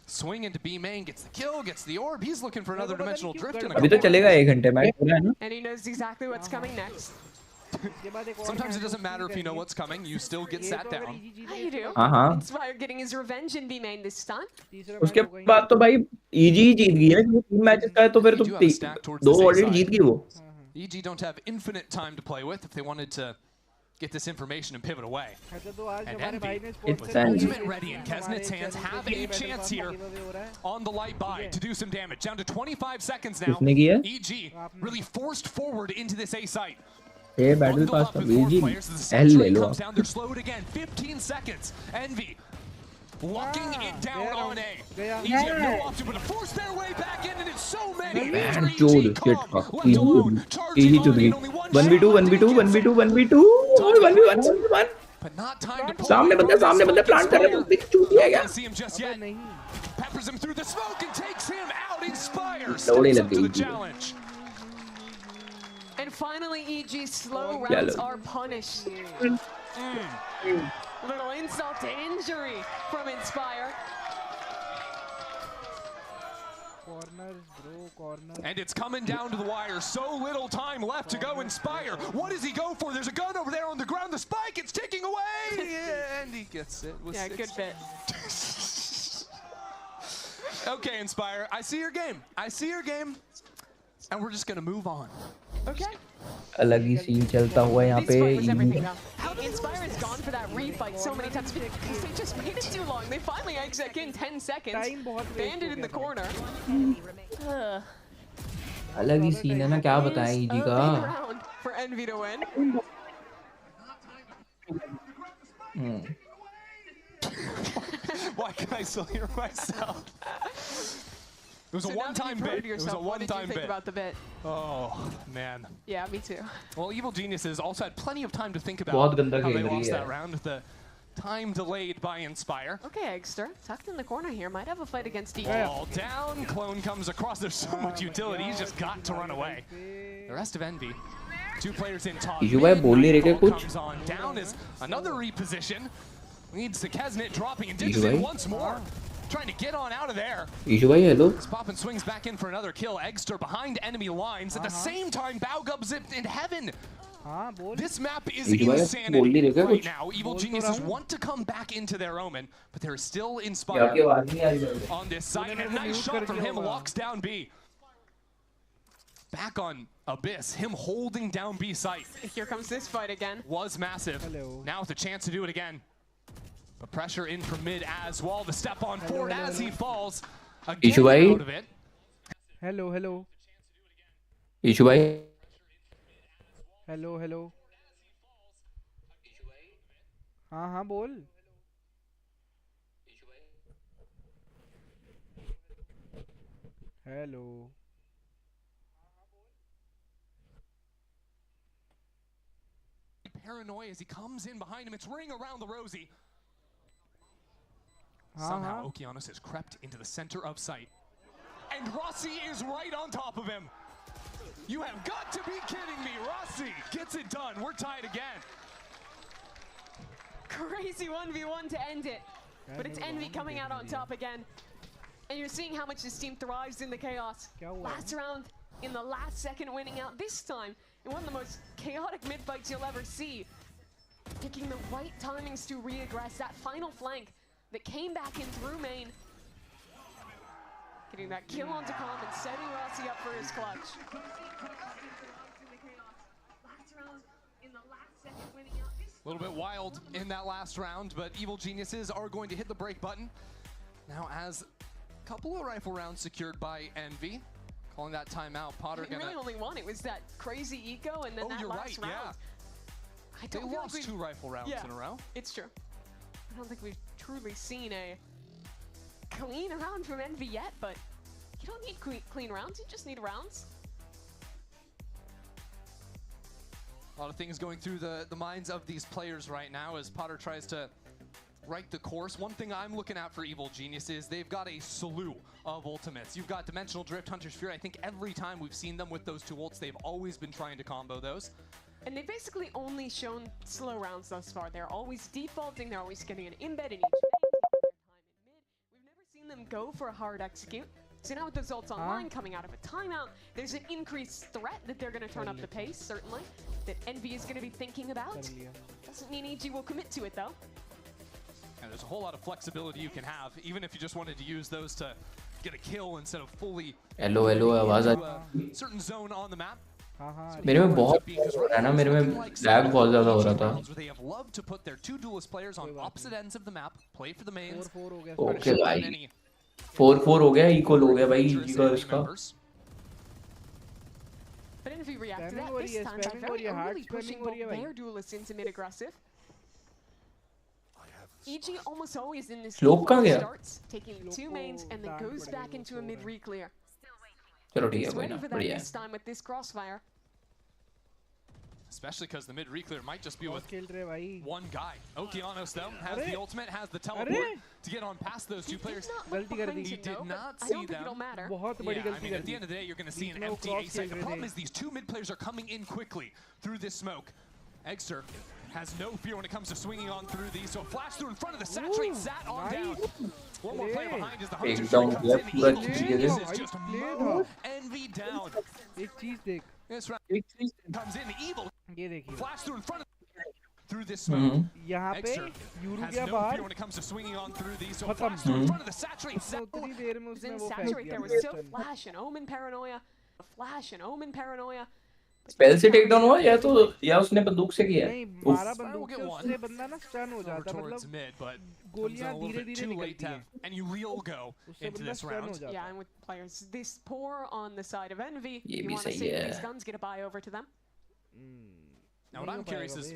swing into B main, gets the kill, gets the orb. He's looking for another dimensional drift. And he knows exactly what's coming next. Sometimes it doesn't matter if you know what's coming, you still get sat down. How you do? Inspire getting his revenge in B main this time. उसके बाद तो भाई EG जीत गई है, 3 matches का है तो फिर तो 2 ऑलरेडी जीत गई वो. EG don't have infinite time to play with if they wanted to get this information and pivot away. And Envy, with ultimate ready in Kesnet's hands, have a chance here on the light buy to do some damage. Down to 25 seconds now. EG really forced forward into this A site. ये battle pass का EG L ले लो. They're slowed again. 15 seconds. Envy locking it down on A. EG have no option but to force their way back in, and it's so many. Man, Joe, shit, EG to the 1v2, 1v2, 1v2, 1v2, 1v1, 1v1. But not time to pull. सामने बंदे plant कर रहे हैं, big चूती है क्या? See him just yet. Peppers him through the smoke and takes him out. Inspire. Steps up to the challenge. And finally, EG's slow rounds are punished. Little insult to injury from Inspire. And it's coming down to the wire. So little time left to go. Inspire. What does he go for? There's a gun over there on the ground. The spike, it's ticking away. Yeah, and he gets it. Yeah, good bit. Okay, Inspire. I see your game. I see your game. And we're just going to move on. Okay. अलग ही scene चलता हुआ यहाँ पे. Inspire has gone for that refight so many times because they just made it too long. They finally exit in 10 seconds. Bandit in the corner. अलग ही scene है ना, क्या बताएं EG का. For Envy to win. Why can I still hear myself? It was a one-time bit. It was a one-time bit. About the bit. Oh, man. Yeah, me too. Well, Evil Geniuses also had plenty of time to think about how they lost that round with the time delayed by Inspire. Okay, Eggster, tucked in the corner here, might have a fight against EG. Ball down, Clone comes across. There's so much utility. He's just got to run away. The rest of Envy Two players in top Ishu भाई mid. बोल नहीं रहे क्या Nightfall कुछ? comes on down as another reposition. Leads to Kesnet dropping and Ishu ditches it भाई? once more. Trying to get on out of there. Ishu भाई hello? Poppin swings back in for another kill. Eggster behind enemy lines. At the same time, Baugub's in heaven. हाँ बोल. This map is issue भाई बोल नहीं insanity रहे क्या right कुछ? now. Evil बोल तो Geniuses रहा हूँ. want to come back into their omen, but they're still क्या inspired आपकी आवाज नहीं आ रही है? on this side. And a उन्होंने nice mute shot कर from दिया him होगा. locks down B. Back on Abyss, him holding down B site Here comes this fight again. was massive. Hello. Now with a chance to do it again. But pressure in from mid as well. The step on forward hello, as he hello. falls. Ishu Again भाई? out of it. Hello hello. Ishu भाई? Hello hello. हाँ हाँ बोल. Hello. Paranoia as he comes in behind him. It's ring around the Rosie. हाँ Somehow हाँ. Okeanos has crept into the center of sight. And Rossi is right on top of him. You have got to be kidding me. Rossi gets it done. We're tied again. Crazy 1v1 to end it. But it's Envy coming out on top again. And you're seeing how much this team thrives in the chaos. क्या हुआ? Last round, in the last second, winning out. This time, in one of the most chaotic mid-fights you'll ever see. Picking the right timings to re-aggress that final flank that came back in through main. Getting that kill onto Calm and setting Rossi up for his clutch. Last round, in the last second, winning out. A little bit wild in that last round, but Evil Geniuses are going to hit the break button. Now as a couple of rifle rounds secured by Envy. Calling that timeout. Potter Really gonna... only one. It was that crazy eco and then Oh, that you're last right, round. yeah. I They don't feel lost like two rifle rounds Yeah. in a row. It's true. I don't think we've truly seen a clean round from Envy yet, but you don't need clean rounds, you just need rounds. A lot of things going through the minds of these players right now as Potter tries to right the course. One thing I'm looking at for Evil Genius is they've got a slew of ultimates. You've got Dimensional Drift, Hunter's Fury. I think every time we've seen them with those two ults, they've always been trying to combo those. And they've basically only shown slow rounds thus far. They're always defaulting, they're always getting an embed in each main, taking their time in mid. We've never seen them go for a hard execute. So now with the ults online coming out of a timeout, there's an increased threat that they're going to turn up the pace, certainly, that Envy is going to be thinking about. Doesn't mean EG will commit to it, though. And there's a whole lot of flexibility you can have, even if you just wanted to use those to get a kill instead of fully hello hello आवाज आ a certain zone on the map. हाँ हाँ. मेरे में बहुत हो रहा है ना मेरे में लैग बहुत ज्यादा हो रहा था. Where they have loved to put their two duelist players on opposite ends of the map, play for the mains. 4-4 हो गया. ओके भाई 4-4 हो गया इक्वल हो गया भाई EG का इसका. But Envy reacted to that Spamming this time by spamming very hard early pushing spamming both bhai. their duelists into mid-aggressive. EG almost always in this Slope कहाँ गया? starts taking two mains and then goes back into a mid re-clear. चलो ठीक है He's कोई ना waiting for that बढ़िया this time with this crossfire. Especially because the mid re-clear might just be with खेल रहे भाई. one guy. Okeanos, though, has Arre! the ultimate, has the teleport to get on past those two He players. did not look गलती कर behind the. He him, did though, not but I see don't think them. it'll matter. बहुत Yeah, बड़ी I गलती mean, कर at the the. end of the day, you're going to see an बीच में वो empty cross A site. खेल The रहे problem थे. is these two mid players are coming in quickly through this smoke. Eggster has no fear when it comes to swinging on through these, so flash through in front of the saturate, sat on down. One more player behind is the Hunter एकदम comes यार in. पूरा Evil चीज़ Genius है. is just Play mowed Envy down. एक चीज देख. This round comes in, Evil ये देखिए. flash through in front of through this smoke. यहाँ पे Eggster यूरू has गया no बाहर. fear when it comes to swinging on through these, so खत्म. flash through in front of the saturate. उसने उतनी देर में Was उसने in वो फेंक saturate, दिया. there was still flash and omen paranoia. Flash and omen paranoia. Spell से take down हुआ या उसने बंदूक से किया है. नहीं उफ. मारा बंदूक से उससे बंदा ना स्टन हो Over जाता towards मतलब mid, but गोलियां comes in a little bit धीरे-धीरे too late निकलती to हैं. have any real go उससे into बंदा this स्टन हो round. जाता Yeah, and with players this poor on the side of Envy, ये you भी want to सही save है. these guns, get a buy over to them. Now, what I'm curious is,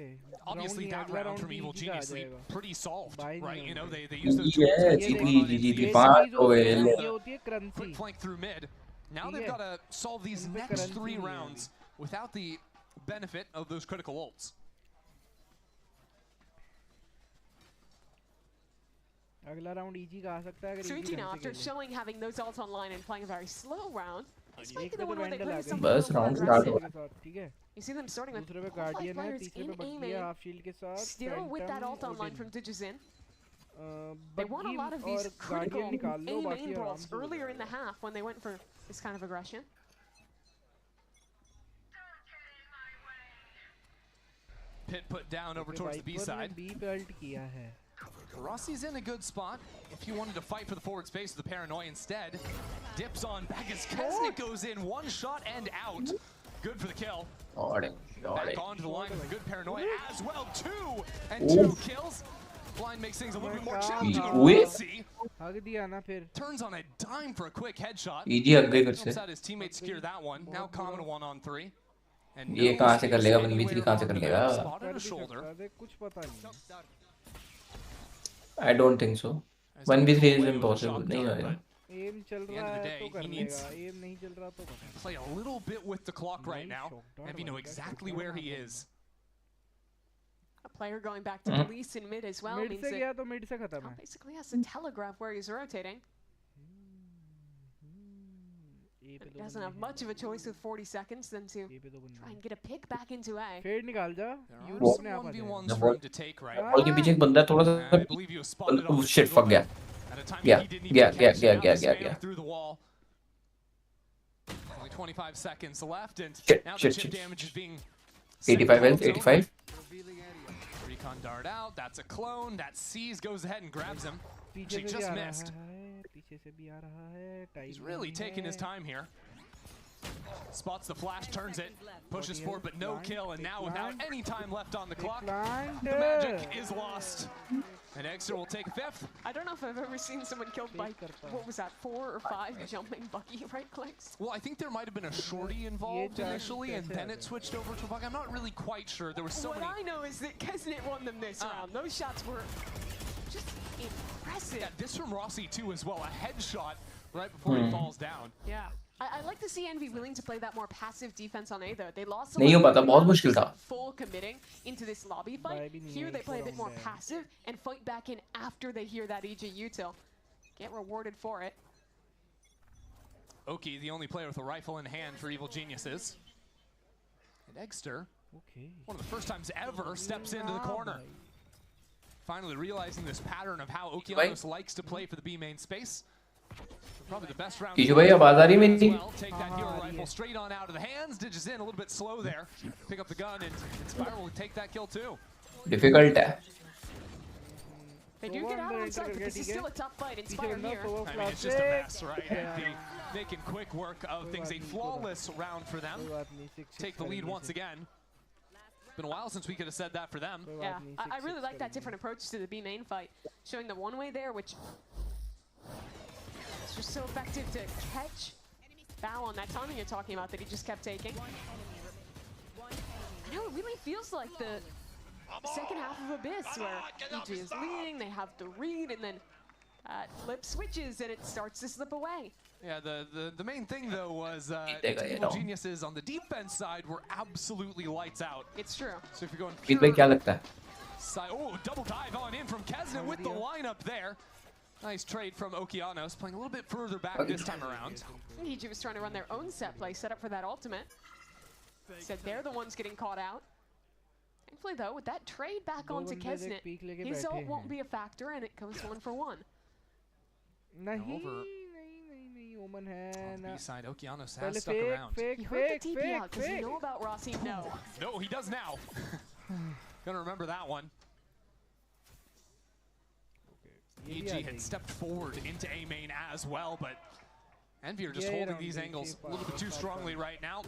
obviously that round from Evil Genius League, pretty solved, right? You know, they use those tools Yeah, to GG, combine GG, into ये पांच चीज हो गए होती है लो. ये होती है quick currency. flank through mid. Now ठीक they've है. got to solve these इनमें next currency three नहीं है rounds without the benefit of those critical ults. अगला राउंड EG का आ सकता है अगर So EG EG now, ढंग से after खेले. showing having those ults online and playing a very slow round, this might एक be पे the तो one where they Vandal play uh with गई. something बस a little more round start aggressive. हो. के साथ, ठीक है. You see them starting with दूसरे पे all 5 गार्डियन है, players तीसरे in पे A बग्गी है main, हाफ शील्ड के साथ, still with that ult online from Digizin. They won a lot of these critical A main brawls earlier in the half when they went for this kind of aggression. Pit put down over towards the B side. B पे ult किया है. Rossi's in a good spot. If he wanted to fight for the forward space with the Paranoia instead, dips on back as Kesnick goes in, one shot and out. Good for the kill. Back onto the line with a good Paranoia as well, 2 and 2 kills. Blind makes things a little bit more challenging. Rossi भाग दिया ना फिर. turns on a dime for a quick headshot. EG हग गई फिर से. Helps out his teammates secure that one. Now common 1-on-3. And ये कहाँ से कर लेगा? anywhere 1v3 कहाँ से कर लेगा? spotted a shoulder. कुछ पता नहीं. I don't think so. 1v3 is impossible. नहीं होगा. Aim चल At the रहा end of the है day, तो कर he लेगा. needs Aim नहीं चल रहा तो कर. play a little bit with the clock right now. Envy know exactly where he is. A player going back to release in mid as well Mid means से that गया तो mid से खत्म Cal है. basically has to telegraph where he's rotating. A पे He doesn't have much of a choice with 40 seconds than to A पे तो try and get a pick back into A. Fade निकाल जा. There You are अपने some आप आ जाएगा. 1v1s for him to take right now. Ball के पीछे एक बंदा है, थोड़ा And I सा. believe he was spotted on Oh the shit, single, fuck yeah. but at a time Yeah, he didn't even yeah, catch yeah, it. Now yeah, the yeah, spam yeah. through the wall. Only 25 seconds left, and Shit, now the shit, chip shit. damage is being sent 85 health, towards 85. Recon dart out, that's a clone, that sees, goes ahead and grabs him. पीछे She से भी just आ रहा missed. है. पीछे से भी आ रहा है. He's really taking his time here. Spots the flash, turns it, pushes forward, but no kill, and now without any time left on the clock, the magic is lost. And Exeter will take 5th. I don't know if I've ever seen someone killed by, what was that, 4 or 5 jumping Bucky right clicks? Well, I think there might have been a shorty involved initially, and then it switched over to a bug. I'm not really quite sure. There were so What many. I know is that Kesnet won them this round. Those shots were just impressive. Yeah, this from Rossi too as well. A headshot right before he falls down. Yeah. I like to see Envy willing to play that more passive defense on A though. They lost a नहीं हो lot पाता, of बहुत rounds मुश्किल था. full committing into this lobby fight. Here they play a bit more passive and fight back in after they hear that EG util. Get rewarded for it. Oki, the only player with a rifle in hand for Evil Geniuses. And Exeter, one of the first times ever, steps into the corner. Finally realizing this pattern of how Okeanos likes to play for the B main space. Probably the best round. कीशु भाई आवाज आ रही है मेरी? Well, take that hero rifle straight on out of the hands. Digis in a little bit slow there. Pick up the gun and Spiral will take that kill too. Difficult है. They do get out on site, but this is still a tough fight. Inspire here. I mean, it's just a mess, right? Making quick work of things. A flawless round for them. Take the lead once again. Been a while since we could have said that for them. Yeah, I really like that different approach to the B main fight. Showing the one way there, which is just so effective to catch Bow on that timing you're talking about that he just kept taking. I know, it really feels like the second half of Abyss where EG is leading, they have the read, and then flip switches and it starts to slip away. Yeah, the main thing though was Evil Geniuses on the defense side were absolutely lights out. It's true. So if you're going मीत भाई क्या लगता है? oh, double dive on in from Kesna with the lineup there. Nice trade from Okeanos, playing a little bit further back this time around. EG was trying to run their own set play, set up for that ultimate. Said they're the ones getting caught out. Thankfully though, with that trade back onto Kesnet, his ult won't be a factor and it goes 1-for-1. Omen On the B side, Okeanos has पहले stuck around. He heard the TP out. Does he know about Rossi? No. No, he does now. Gonna remember that one. EG had stepped forward into A main as well, but Envy are just holding these angles a little bit too strongly right now.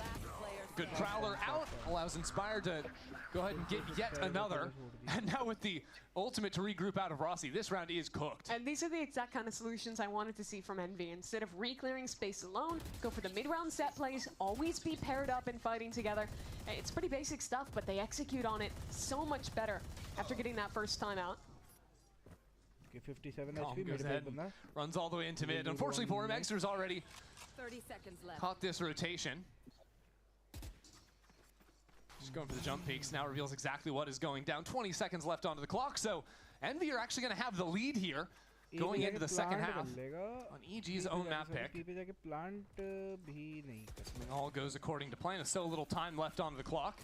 Good Prowler out, allows Inspire to go ahead and get yet another. And now with the ultimate to regroup out of Rossi, this round is cooked. And these are the exact kind of solutions I wanted to see from Envy. Instead of re-clearing space alone, go for the mid-round set plays, always be paired up and fighting together. It's pretty basic stuff, but they execute on it so much better after getting that first time out. 57 Calm HP goes ahead and runs all the way into mid. Unfortunately for him, Exeter's already 30 seconds left. caught this rotation. Just going for the jump peaks, now reveals exactly what is going down. 20 seconds left onto the clock, so Envy are actually going to have the lead here. going into the second plant half कर लेगा, on EG's own map pick. पे जाके plant भी नहीं कर Assuming all goes according to plan, there's so little time left on the clock.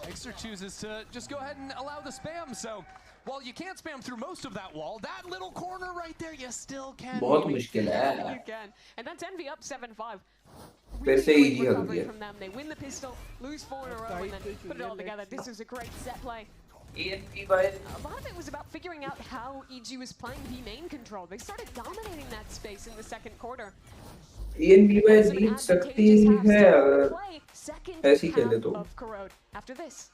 Exeter chooses to just go ahead and allow the spam, so while you can't spam through most of that wall, that little corner right there, you still can. बहुत मुश्किल है. You can. And that's Envy up 7-5. फिर से Really EG great हो recovery गया. from them. They win the pistol, lose 4 in a row, and then put it all together. This was a great set play. ENP by A lot of it was about figuring out how EG was playing B main control. They started dominating that space in the second quarter. ENP by Some जीत सकती advantageous halves है to अगर play second ऐसे ही खेले half तो. of Corrode. After this,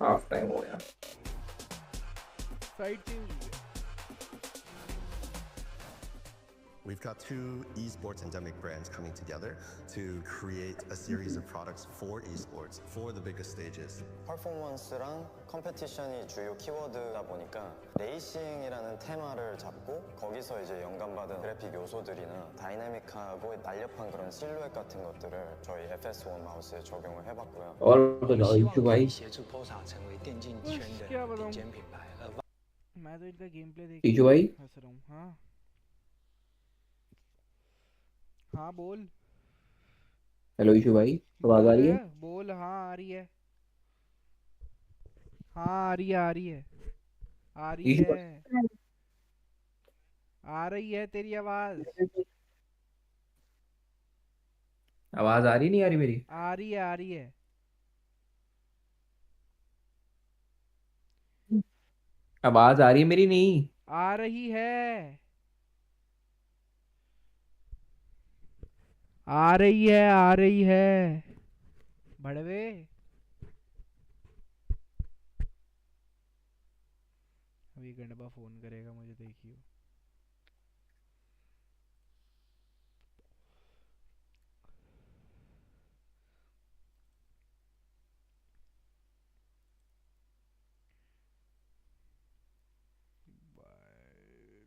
half time हो गया. fighting. We've got two esports endemic brands coming together to create a series of products for esports for the biggest stages. 퍼포먼스랑 컴페티션이 주요 키워드다 보니까 레이싱이라는 테마를 잡고 거기서 이제 영감받은 그래픽 요소들이나 다이나믹하고 날렵한 그런 실루엣 같은 것들을 저희 FS1 마우스에 적용을 해봤고요. और तो जाओ issue भाई. 协助 POSA 成为电竞圈的顶尖品牌。 मैं तो इनका गेम प्ले देख इशू भाई. हंस रहा हूँ. हाँ हाँ बोल. हेलो इशू भाई, आवाज आ रही है? बोल. हाँ आ रही है. हाँ आ रही है, आ रही है, आ रही इशू है, आ रही है तेरी आवाज. आवाज आ रही नहीं आ रही मेरी? आ रही है, आ रही है. आवाज आ रही है मेरी? नहीं आ रही है, आ रही है, आ रही है. बड़वे अभी गंडबा फोन करेगा मुझे, देखियो.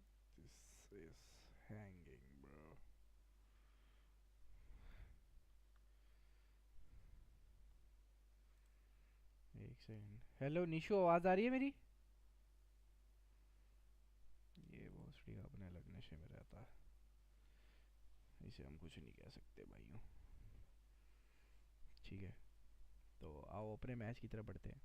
This is hanging, bro. एक सेकंड. हेलो निशु, आवाज आ रही है मेरी? ये भोसड़ी अपने अलग नशे में रहता है, इसे हम कुछ नहीं कह सकते भाइयों. ठीक है, तो आओ अपने मैच की तरफ बढ़ते हैं.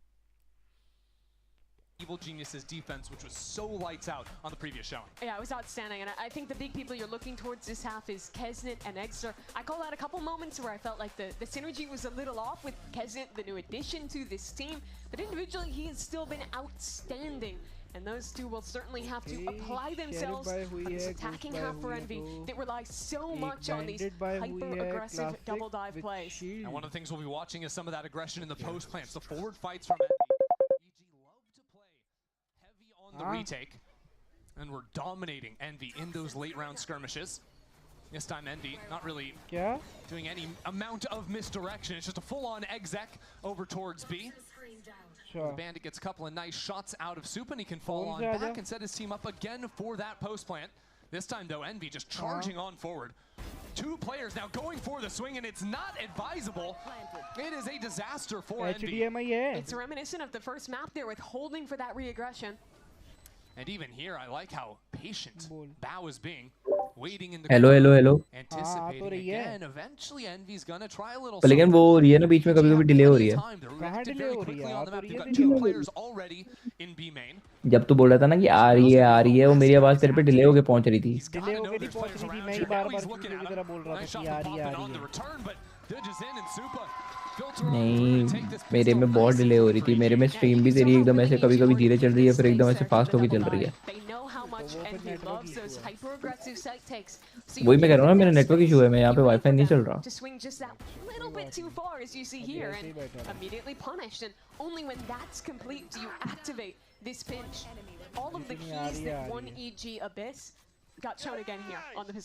Evil Genius's defense, which was so lights out on the previous showing. yeah, it was outstanding, and I think the big people you're looking towards this half is Kesnet and Exeter. I call out a couple moments where I felt like the synergy was a little off with Kesnet, the new addition to this team, but individually he has still been outstanding. And those two will certainly have to apply themselves on this attacking half for Envy that relies so much on these hyper-aggressive double dive plays. And one of the things we'll be watching is some of that aggression in the post plants, the forward fights from Envy. EG love to play heavy on the retake, and we're dominating Envy in those late round skirmishes. This time Envy not really doing any amount of misdirection. It's just a full-on exec over towards B. The Bandit gets a couple of nice shots out of Soup, and he can fall on back and set his team up again for that post plant. This time though, Envy just charging on forward. Two players now going for the swing, and it's not advisable. It is a disaster for Envy. It's reminiscent of the first map there with holding for that re-aggression. And even here, I like how patient Bao is being. Waiting in the hello. Anticipating again. Eventually Envy's gonna try a little. लेकिन वो रही है ना बीच में कभी-कभी delay हो रही है. कहाँ डिले हो रही है? On the map, you've got two players already in B main. जब तू बोल रहा था ना कि आ रही है, वो मेरी आवाज तेरे पे डिले होके पहुंच रही थी. डिले होके नहीं पहुंच रही थी, मैं ही बार-बार की तरह बोल रहा था कि आ रही है. नहीं, मेरे में बहुत डिले हो रही थी. मेरे में स्ट्रीम भी तेरी एकदम ऐसे कभी-कभी धीरे चल रही है, फिर एकदम ऐसे फास्ट होके चल रही है. वही मैं कह रहा हूँ ना, मेरा नेटवर्क इशू है. मैं यहाँ पे वाईफाई नहीं चल रहा.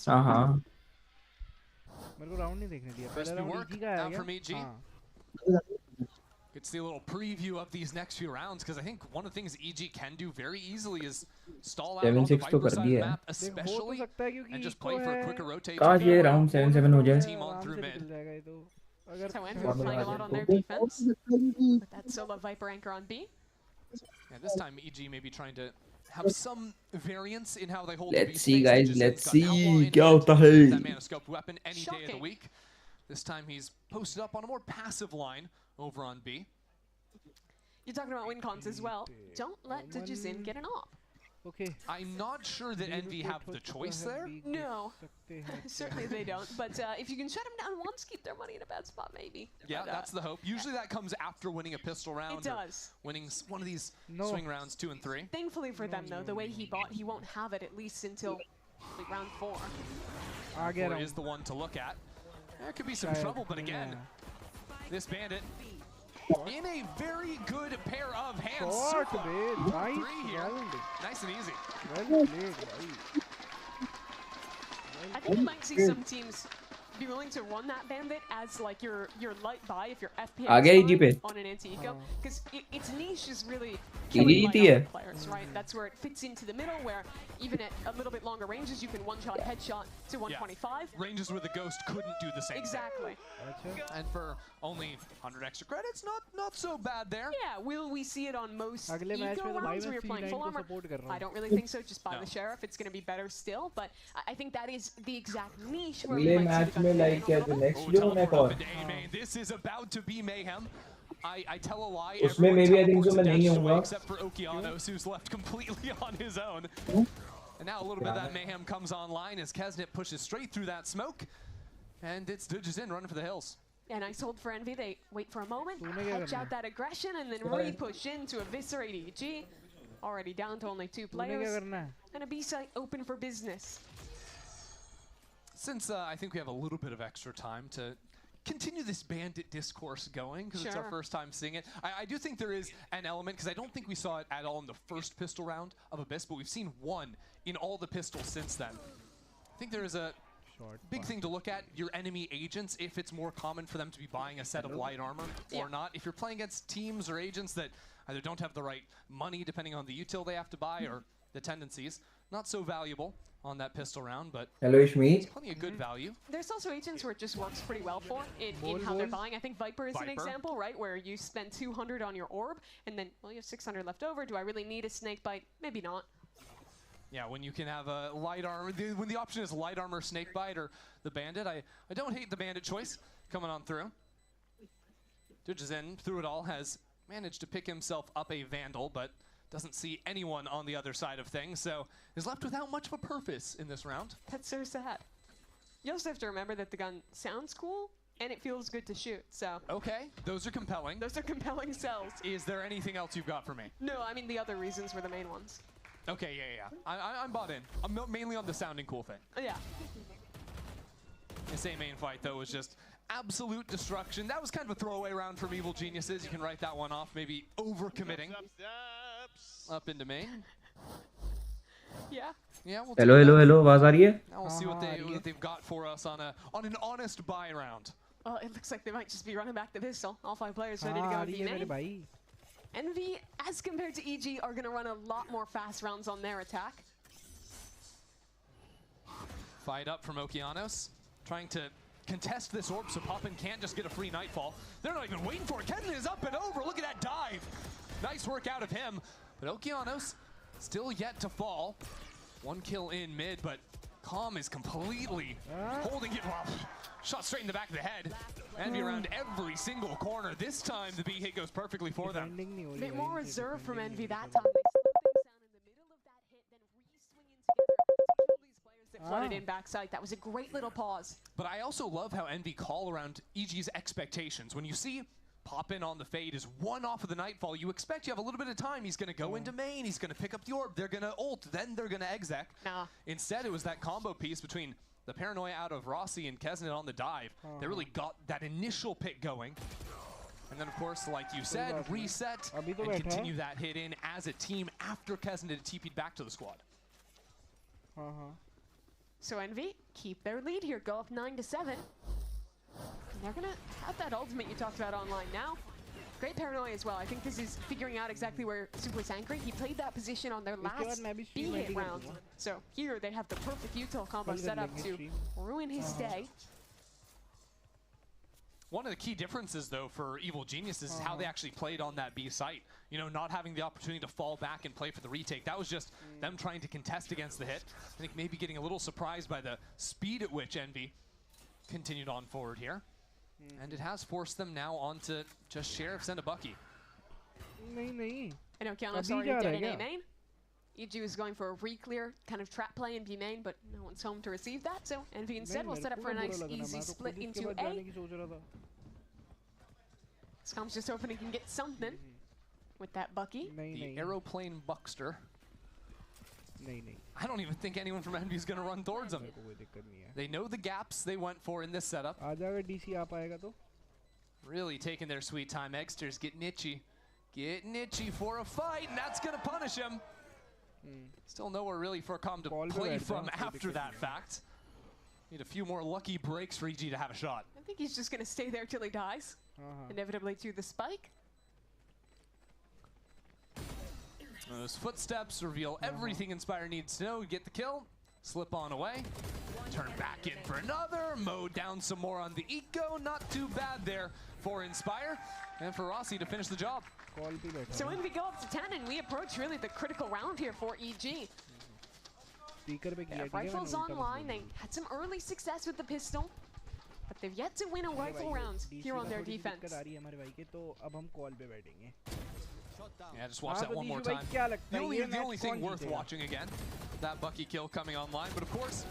हाँ. मेरे को राउंड नहीं देखने दिया. पहला राउंड EG का आया क्या? Get to see a little preview of these next few rounds, because I think one of the things EG can do very easily is stall out on the Viper side of the map, especially, and just play for a quicker rotate. काश ये round 7-7 हो जाए. Team on through mid. So Envy are playing a lot on their defense with that solo Viper anchor on B. Yeah, this time EG may be trying to have some variance in how they hold Let's the see, V-Space. guys. Dujizin's Let's got an outlaw see. in क्या hand. होता है? That Manascope weapon any day of the week. This time he's posted up on a more passive line over on B. You're talking about win cons as well. Don't let Dujizin get an op. Okay. I'm not sure that Envy have the choice there. No, certainly they don't. But if you can shut them down once, keep their money in a bad spot, maybe. Yeah, but, that's the hope. Usually that comes after winning a pistol round. It does. Winning one of these swing rounds 2 and 3. Thankfully for them, though, the way he bought, he won't have it at least until like, round 4. Four is the one to look at. There could be some trouble, but again, this bandit in a very good pair of hands. Short, Super man. Nice, 3 here. Nice and easy. Well played, bhai. I think you might see some teams be willing to run that bandit as like your light buy if you're FPS on an anti-eco, because its niche is really killing light armor players, right? That's where it fits into the middle, where even at a little bit longer ranges, you can one-shot headshot to 125. Yeah. Ranges where the Ghost couldn't do the same exactly. thing. And for only 100 extra credits, not so bad there. Yeah, will we see it on most Agle match eco mein rounds to where you're playing full armor? I don't really think so. Just buy the Sheriff. It's going to be better still, but I think that is the exact niche where we might see the gun like the next This is about to be mayhem. I tell a lie. उसमें maybe I think so मैं नहीं होऊंगा. Except for Okeanos, who's left completely on his own. And now a little bit of that mayhem comes online as Kesnet pushes straight through that smoke. And it's Dujizin running for the hills. Yeah, nice hold for Envy. They wait for a moment, hedge out that aggression, and then re-push in to eviscerate EG. Already down to only 2 players. And a B-site open for business. Since I think we have a little bit of extra time to continue this bandit discourse going, because it's our first time seeing it. I do think there is an element, because I don't think we saw it at all in the first pistol round of Abyss, but we've seen one in all the pistols since then. I think there is a big thing to look at, your enemy agents, if it's more common for them to be buying a set of light armor or not. If you're playing against teams or agents that either don't have the right money, depending on the util they have to buy, or the tendencies, not so valuable on that pistol round, but there's plenty of good value. There's also agents where it just works pretty well for in how they're buying. I think Viper is an example, right, where you spend 200 on your orb, and then, well, you have 600 left over. Do I really need a snake bite? Maybe not. Yeah, when you can have a light armor, when the option is light armor, snake bite, or the bandit, I don't hate the bandit choice coming on through. Dujizin, through it all, has managed to pick himself up a Vandal, but doesn't see anyone on the other side of things, so is left without much of a purpose in this round. That's so sad. You also have to remember that the gun sounds cool, and it feels good to shoot, so... Okay, those are compelling. Those are compelling sells. Is there anything else you've got for me? No, I mean the other reasons were the main ones. Okay, yeah. I'm bought in. I'm mainly on the sounding cool thing. Yeah. The same main fight, though, was just absolute destruction. That was kind of a throwaway round from Evil Geniuses. You can write that one off, maybe overcommitting. Up into main. Yeah. Yeah. We'll hello. आवाज आ रही है? Now we'll see what they've got for us on an honest buy round. Well, it looks like they might just be running back the pistol. All 5 players ready to go to main. Envy, as compared to EG, are going to run a lot more fast rounds on their attack. Fight up from Okeanos, trying to contest this orb so Poppin can't just get a free Nightfall. They're not even waiting for it. Kenton is up and over. Look at that dive. Nice work out of him. But Okeanos still yet to fall. 1 kill in mid, but Calm is completely holding it. Well, shot straight in the back of the head. Envy around every single corner. This time the B hit goes perfectly for them. A bit more reserved from Envy that time. They slowed things down in the middle of that hit, then re-swinging together to kill these players that flooded in backside. That was a great little pause. But I also love how Envy call around EG's expectations. When you see Poppin on the fade is 1 off of the Nightfall, you expect you have a little bit of time. He's going to go into main, he's going to pick up the orb, they're going to ult, then they're going to exec. Instead, it was that combo piece between the paranoia out of Rossi and Kesnet on the dive. They really got that initial pick going. And then, of course, like you said, reset and continue that hit in as a team after Kesnet had TP'd back to the squad. So Envy keep their lead here, go up 9-7. And they're going to have that ultimate you talked about online now. Great paranoia as well. I think this is figuring out exactly where Super's anchoring. He played that position on their last B-hit round. So here they have the perfect util combo set up to ruin his day. One of the key differences, though, for Evil Geniuses is how they actually played on that B site. You know, not having the opportunity to fall back and play for the retake. That was just them trying to contest against the hit. I think maybe getting a little surprised by the speed at which Envy continued on forward here. And it has forced them now onto just Sheriffs and a Bucky. नहीं. I know Keanu's already dead in A main. EG was going for a re-clear kind of trap play in B main, but no one's home to receive that, so Envy instead will set up for a nice easy split into A. Scom's just hoping he can get something with that Bucky. The aeroplane Buckster. I don't even think anyone from Envy is going to run towards him. They know the gaps they went for in this setup. Really taking their sweet time. Eggsters getting itchy. Getting itchy for a fight, and that's going to punish him. Still nowhere really for Com to play from after that fact. Need a few more lucky breaks for EG to have a shot. I think he's just going to stay there till he dies. Inevitably to the spike. Those footsteps reveal everything Inspire needs to know. Get the kill, slip on away, turn back in for another, mow down some more on the eco. Not too bad there for Inspire, and for Rossi to finish the job. So Envy go up to 10, and we approach really the critical round here for EG. Rifles online, they had some early success with the pistol, but they've yet to win a rifle round here on their defense. Yeah, just watch that one more time. The only thing worth watching again, that Bucky kill coming online, but of course,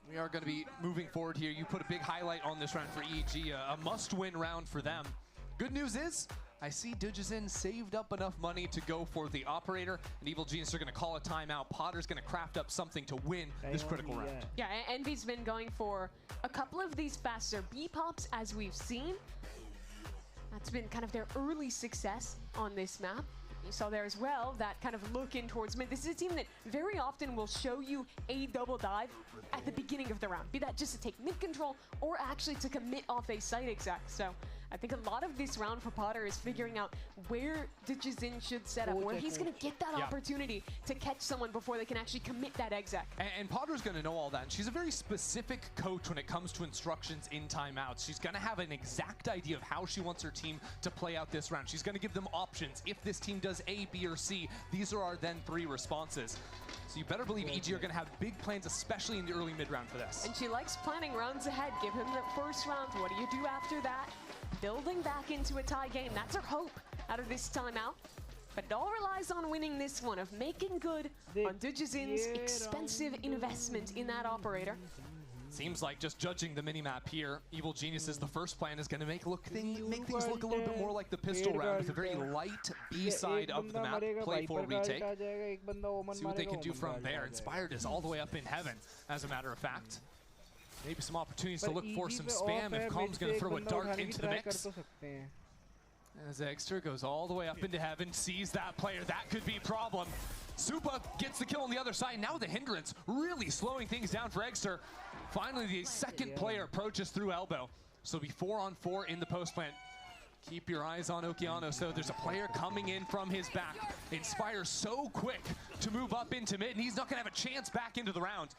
we are going to be moving forward here. You put a big highlight on this round for EG, a must-win round for them. Good news is, I see Digizin saved up enough money to go for the operator, and Evil Genius are going to call a timeout. Potter's going to craft up something to win this critical round. Yeah, Envy's been going for a couple of these faster B-pops, as we've seen. That's been kind of their early success on this map. You saw there as well that kind of look in towards mid. This is a team that very often will show you a double dive at the beginning of the round, be that just to take mid control or actually to commit off a site exec. So I think a lot of this round for Potter is figuring out where Digizin should set up, where he's going to get that opportunity to catch someone before they can actually commit that exec. And Potter's going to know all that. And she's a very specific coach when it comes to instructions in timeouts. She's going to have an exact idea of how she wants her team to play out this round. She's going to give them options. If this team does A, B, or C, these are our then 3 responses. So you better believe EG are going to have big plans, especially in the early mid-round for this. And she likes planning rounds ahead. Give him the first round. What do you do after that? Building back into a tie game. That's her hope out of this timeout. But it all relies on winning this one, of making good on Digizin's expensive investment in that operator. Seems like, just judging the minimap here, Evil Geniuses, the first plan is going to make things look a little bit more like the pistol round, with a very light B side of the map. Play for retake. See what they can do from there. Inspired is all the way up in heaven, as a matter of fact. Maybe some opportunities to look for some spam if Com's going to throw a dart into the mix. As Eggster goes all the way up into heaven, sees that player. That could be a problem. Supa gets the kill on the other side. Now the hindrance really slowing things down for Eggster. Finally, the second player approaches through elbow. So it'll be 4-on-4 in the post plant. Keep your eyes on Okeanos, though. There's a player coming in from his back. Inspire so quick to move up into mid, and he's not going to have a chance back into the round.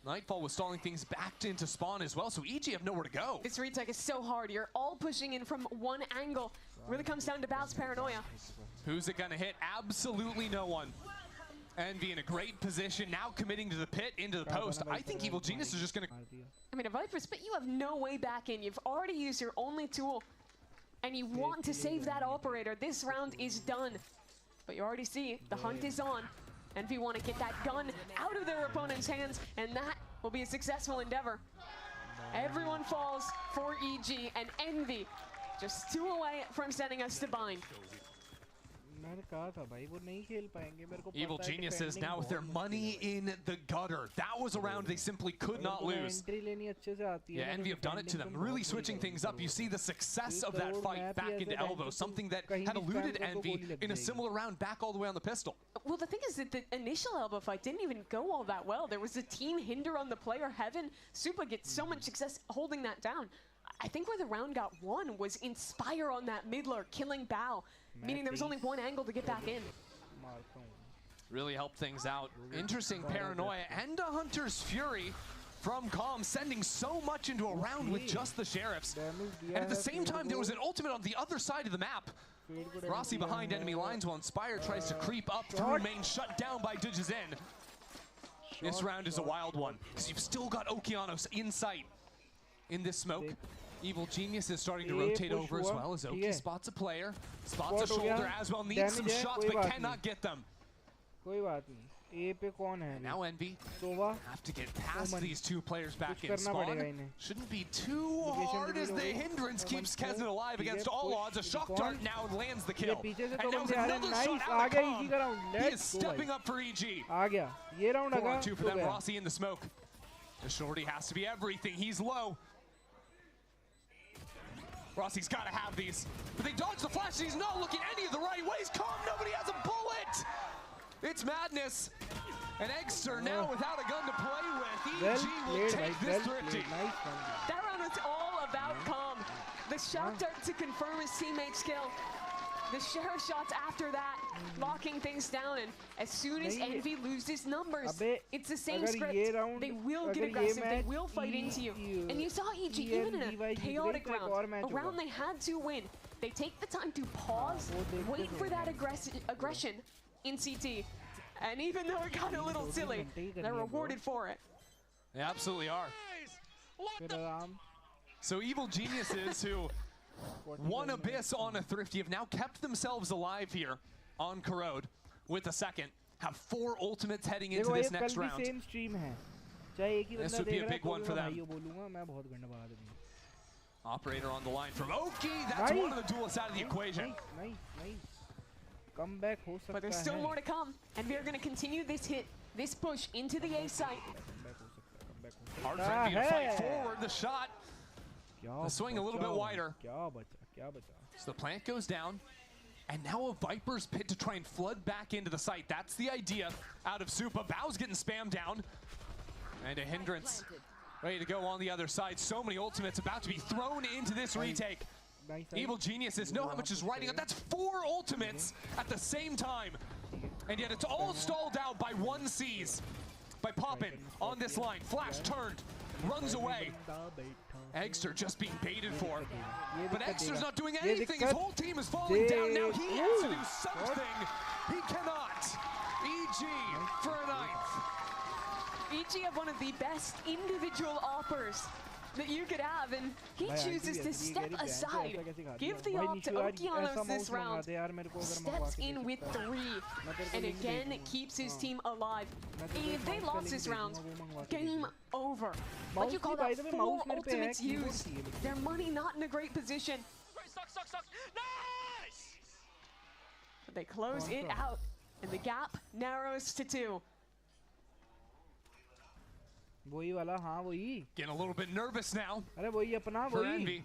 Nightfall was stalling things back into spawn as well, so EG have nowhere to go. This retake is so hard. You're all pushing in from one angle. Really comes down to Bao's paranoia. Who's it going to hit? Absolutely no one. Envy in a great position, now committing to the pit, into the post. I think Evil Genius is just going to... I mean, a Viper's Pit, you have no way back in. You've already used your only tool, and you want to save that operator. This round is done. But you already see, the hunt is on. Envy want to get that gun out of their opponent's hands, and that will be a successful endeavor. Everyone falls for EG, and Envy just 2 away from sending us to bind. Evil Geniuses now with their money in the gutter. That was a round they simply could not lose. Yeah, Envy have done it to them, really switching things up. You see the success of that fight back into elbow, something that had eluded Envy in a similar round back all the way on the pistol. Well, the thing is that the initial elbow fight didn't even go all that well. There was a team hinder on the player Heaven. Supa gets so much success holding that down. I think where the round got won was Inspire on that mid lurk, killing Bao, meaning there was only one angle to get back in. Really helped things out. Interesting paranoia and a Hunter's Fury from Calm, sending so much into a round with just the Sheriffs. And at the same time, there was an ultimate on the other side of the map. Rossi behind enemy lines while Inspire tries to creep up through main, shut down by Digizin. This round is a wild one, because you've still got Okeanos in sight in this smoke. Evil Genius is starting to rotate over as well as Oki spots a player, spots a shoulder as well, needs some shots but cannot get them. And now Envy have to get past these two players back in spawn. Shouldn't be too hard as the hindrance keeps Kesnet alive against all odds. A shock dart now lands the kill. And now another shot out of Calm. He is stepping up for EG. 4-on-2 for them, Rossi in the smoke. The shorty has to be everything, he's low. Rossi's got to have these, but they dodge the flash. He's not looking any of the right ways. Calm, nobody has a bullet. It's madness. And Eggster now without a gun to play with. EG will take this thrifty. That round was all about Calm. The shock dart to confirm his teammate's kill. The Sheriff shots after that, locking things down, and as soon as Envy loses numbers, it's the same script. They will get aggressive, they will fight into you. And you saw EG, even in a chaotic round, a round they had to win, they take the time to pause, wait for that aggression in CT. And even though it got a little silly, they're rewarded for it. They absolutely are. So Evil Geniuses, who won Abyss on a Thrifty, have now kept themselves alive here on Corrode with a second. Have 4 ultimates heading into this next round. This would be a big one for them. Operator on the line from Oki. That's one of the duelists out of the equation. But there's still more to come, and we are going to continue this push into the A site. Hard for Envy to fight forward. The shot, the swing a little bit wider. So the plant goes down, and now a Viper's Pit to try and flood back into the site. That's the idea out of Supa. Bow's getting spammed down, and a hindrance ready to go on the other side. So many ultimates about to be thrown into this retake. Evil Geniuses know how much is riding up. That's 4 ultimates at the same time. And yet it's all stalled out by 1Cs. By Poppin on this line. Flash turned, runs away. Eggster just being baited for. But Eggster's not doing anything. His whole team is falling down. Now he has to do something. He cannot. EG for a 9th. EG have one of the best individual offers that you could have, and he chooses to step aside, give the op to Okeanos this round, steps in with 3, and again keeps his team alive. If they lost this round, game over. Like you called out, 4 ultimates used, their money not in a great position. But they close it out, and the gap narrows to 2. Getting a little bit nervous now for Envy.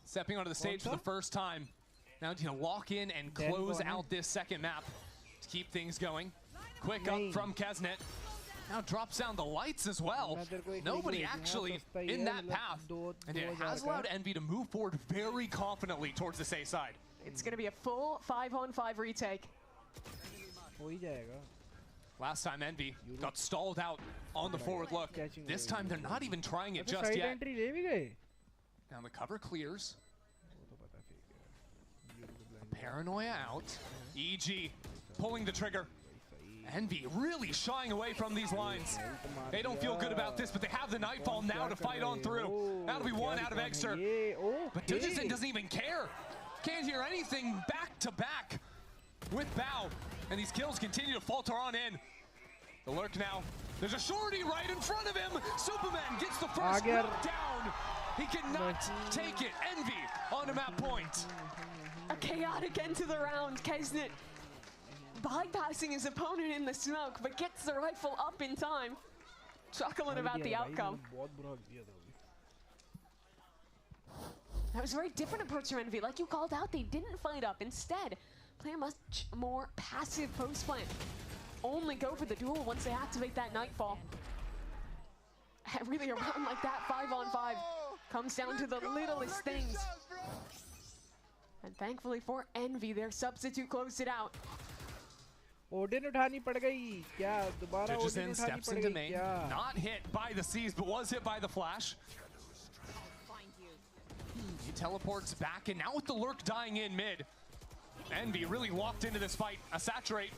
Stepping onto the stage for the first time. Now to lock in and close out this second map to keep things going. Quick up from Kesnet. Now drops down the lights as well. Nobody actually in that path. And it has allowed Envy to move forward very confidently towards the A side. It's going to be a full 5-on-5 retake. Last time Envy got stalled out on the forward look. This time they're not even trying it just yet. Now the cover clears. Paranoia out. EG pulling the trigger. Envy really shying away from these lines. They don't feel good about this, but they have the Nightfall now to fight on through. That'll be 1 out of Eggster. But Digizin doesn't even care. Can't hear anything back to back with Bow. And these kills continue to falter on in. The lurk now. There's a shorty right in front of him. Superman gets the first down. He cannot take it. Envy on a map point. A chaotic end to the round. Kesnet bypassing his opponent in the smoke, but gets the rifle up in time. Chuckling about the outcome. That was a very different approach from Envy. Like you called out, they didn't fight up. Instead, play a much more passive post plant. Only go for the duel once they activate that Nightfall. Really, a round like that, 5-on-5, comes down to the littlest things. And thankfully for Envy, their substitute closed it out. Odin उठानी पड़ गई क्या दोबारा Judges Odin in, उठानी steps पड़ into गई main. क्या Not hit by the C's, but was hit by the flash. He teleports back, and now with the lurk dying in mid, Envy really locked into this fight. A saturate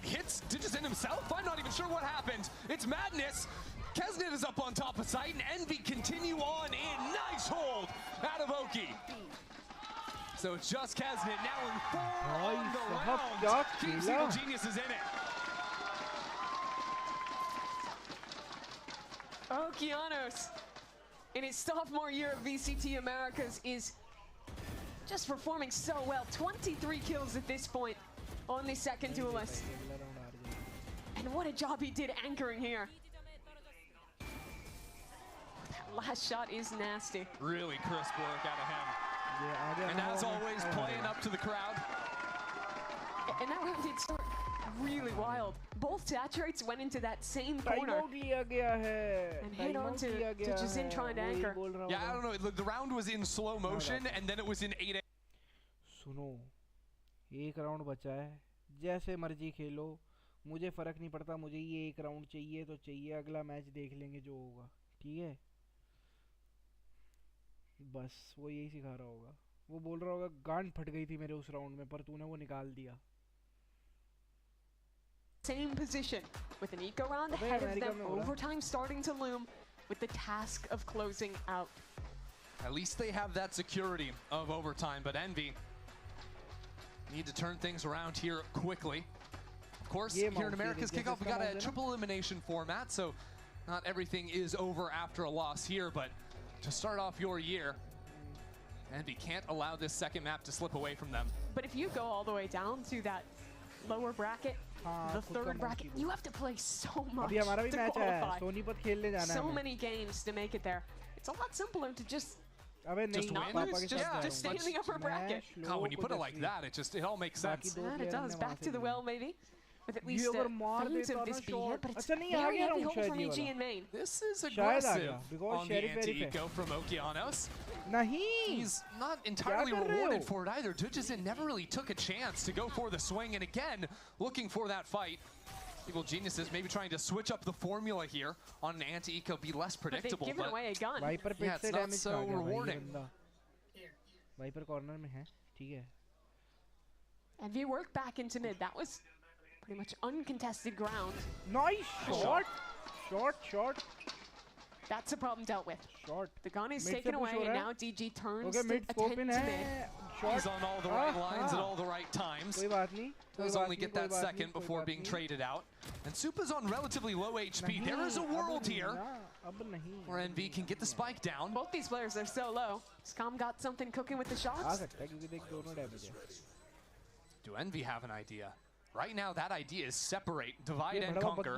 hits Digizin himself. I'm not even sure what happened. It's madness. Kesnet is up on top of site, and Envy continue on in. Nice hold out of Oki. So it's just Kesnet now in 4 on the round. Keeps Evil Geniuses in it. Okeanos, in his sophomore year of VCT Americas, is just performing so well. 23 kills at this point on the second duelist. And what a job he did anchoring here. That last shot is nasty. Really crisp work out of him. And as always, playing up to the crowd. And that round did start really wild. Both saturates went into that same corner and hit on to Jizin trying to anchor. Yeah, I don't know. The round was in slow motion, and then it was in 8. सुनो, एक round बचा है, जैसे मर्जी खेलो, मुझे फर्क नहीं पड़ता, मुझे ये एक राउंड चाहिए तो चाहिए, अगला मैच देख लेंगे जो होगा, ठीक है? बस वो यही सिखा रहा होगा, वो बोल रहा होगा गांड फट गई थी मेरे उस राउंड में पर तूने वो निकाल दिया. Same position with an eco round ahead of them, overtime starting to loom with the task of closing out. At least they have that security of overtime, but Envy need to turn things around here quickly. Of course, here in America's Kickoff, we got a triple elimination format, so not everything is over after a loss here, but to start off your year, Envy can't allow this second map to slip away from them. But if you go all the way down to that lower bracket, the third bracket, you have to play so much to qualify. So many games to make it there. It's a lot simpler to just not lose, just stay in the upper bracket. God, when you put it like that, it all makes sense. And it does. Back to the well, maybe. With at least feigns of this being hit, but it's very heavy hold from EG in main. This is aggressive on the anti-eco from Okeanos. He's not entirely rewarded for it either. Dujizin never really took a chance to go for the swing, and again, looking for that fight. Evil Geniuses maybe trying to switch up the formula here on an anti-eco, be less predictable. But they've given away a gun. Yeah, it's not so rewarding. Viper corner में है, ठीक है. And we work back into mid. That was pretty much uncontested ground. Nice shot. That's a problem dealt with. The gun is Mid taken away, and now DG turns to attend to mid. He's on all the right lines at all the right times. Does only get that second before being traded out. And Supa's on relatively low HP. There is a world here where NV can get the spike down. Both these players are so low. Scum got something cooking with the shots. Do NV have an idea? Right now, that idea is separate, divide and conquer.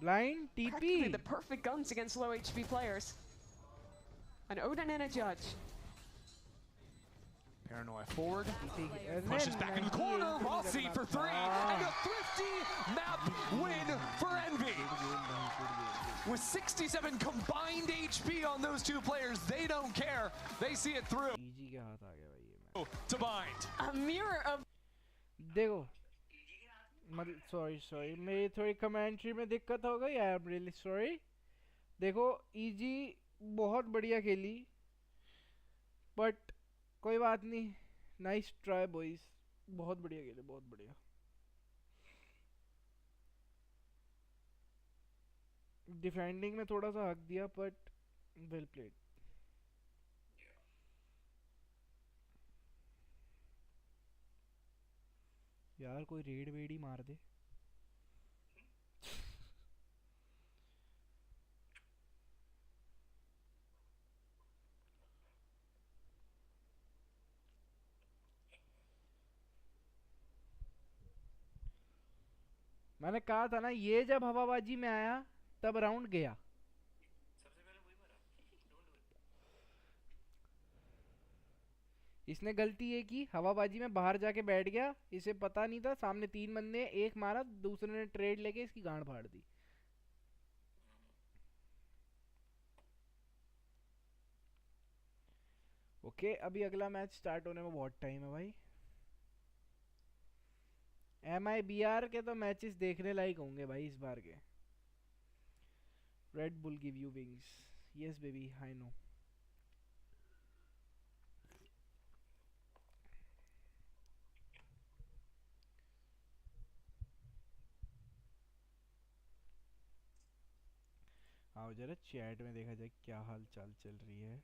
Blind TP. Practically the perfect guns against low HP players. An Odin and a Judge. Paranoia forward, pushes back in the corner, Rossi for three, and a thrifty map win for Envy. With 67 combined HP on those two players, they don't care. They see it through. To bind. A mirror of... देखो sorry मेरी थोड़ी commentary में दिक्कत हो गई. I am really sorry. देखो easy बहुत बढ़िया खेली बट कोई बात नहीं. Nice try boys. बहुत बढ़िया खेले, बहुत बढ़िया. डिफेंडिंग में थोड़ा सा हक दिया बट वेल प्लेड. यार कोई रेड वेड ही मार दे. मैंने कहा था ना, ये जब हवाबाजी में आया तब राउंड गया. इसने गलती ये की, हवाबाजी में बाहर जाके बैठ गया. इसे पता नहीं था सामने तीन बंदे, एक मारा, दूसरे ने ट्रेड लेके इसकी गांड फाड़ दी. ओके, अभी अगला मैच स्टार्ट होने में बहुत टाइम है भाई. MIBR के तो मैचेस देखने लायक होंगे भाई इस बार के. Red Bull give you wings. Yes baby, I know. आओ जरा चैट में देखा जाए क्या हाल चाल चल रही है.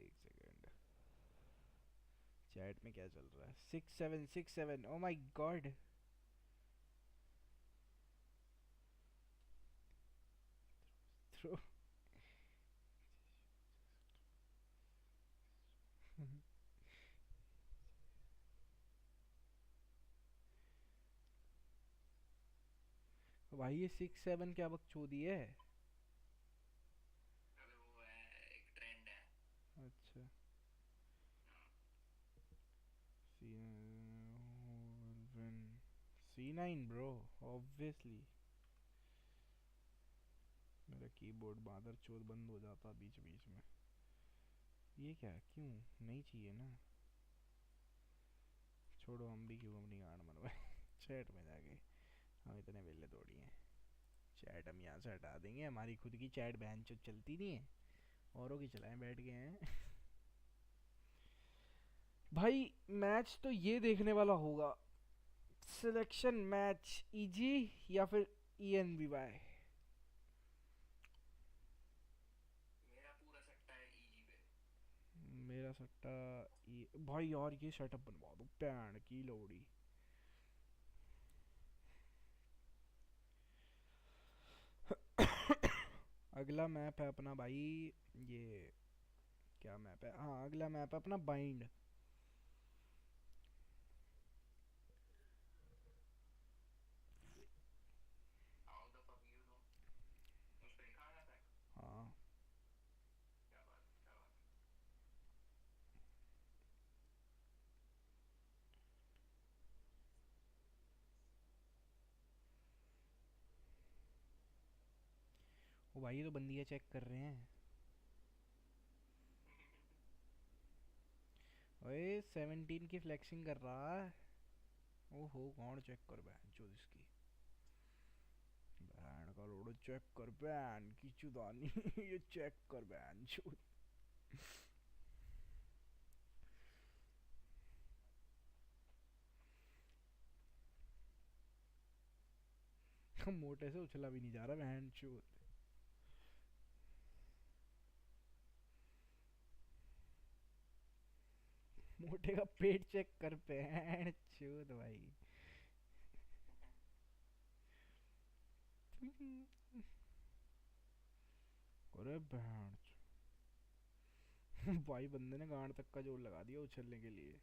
एक सेकंड. चैट में क्या चल रहा है? 6767. Oh my God. थ्रो. भाई ये 67 क्या बकचोदी है? अच्छा. C9 bro obviously. मेरा कीबोर्ड मादर चोद बंद हो जाता बीच बीच में. ये क्या क्यों नहीं चाहिए ना. छोड़ो हम भी क्यों अपनी गांड मरवाए. चैट में जाके हम इतने वेले थोड़ी हैं. चैट हम यहाँ से हटा देंगे. हमारी खुद की चैट बहन चो चलती नहीं है. औरों की चलाएं बैठ गए हैं. भाई मैच तो ये देखने वाला होगा. सिलेक्शन मैच ईजी या फिर ENVY. मेरा सट्टा भाई यार ये सेटअप बनवा दो पैन की लोड़ी. अगला मैप है अपना भाई. ये क्या मैप है? हाँ अगला मैप है अपना बाइंड. हाँ वो भाई ये तो बंदियाँ चेक कर रहे हैं. ओए 17 की फ्लेक्सिंग कर रहा है. ओहो कौन चेक कर बहन जो इसकी बहन का लोड़ो. चेक कर बहन की चुदानी. ये चेक कर बहन चुद. मोटे से उछला भी नहीं जा रहा बहन चुद. मोटे का पेट चेक कर बहन चुद भाई. अरे बहन भाई बंदे ने गांड तक का जोर लगा दिया उछलने के लिए.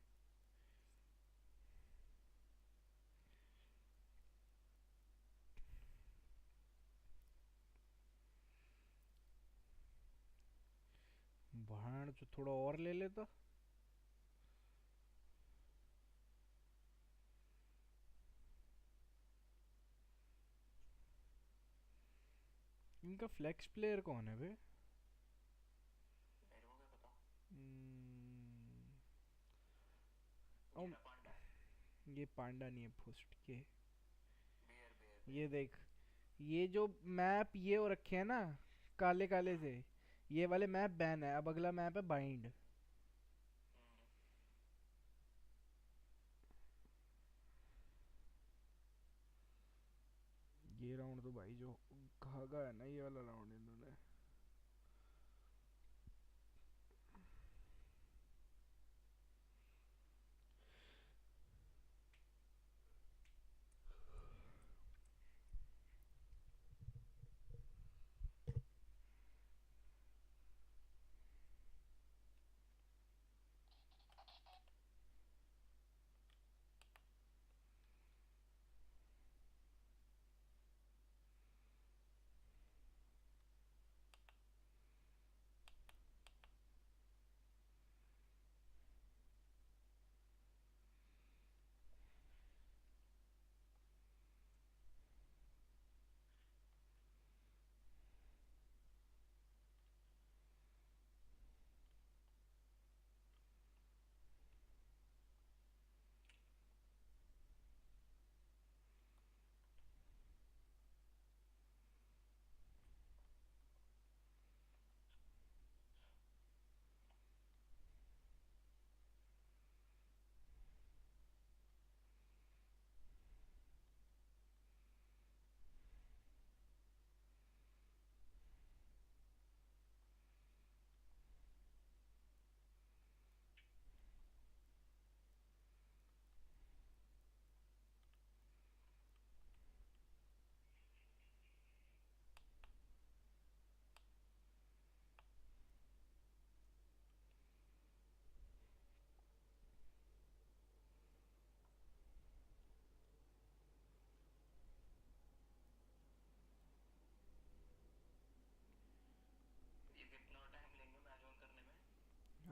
बहन जो थोड़ा और ले लेता. इनका फ्लेक्स प्लेयर कौन है बे? ओ, ये पांडा नहीं है फुस्ट के. ये देख ये जो मैप ये हो रखे हैं ना काले काले से. ये वाले मैप बैन है. अब अगला मैप है बाइंड. ये राउंड तो भाई जो भागा है ना ये वाला राउंड इन्होंने.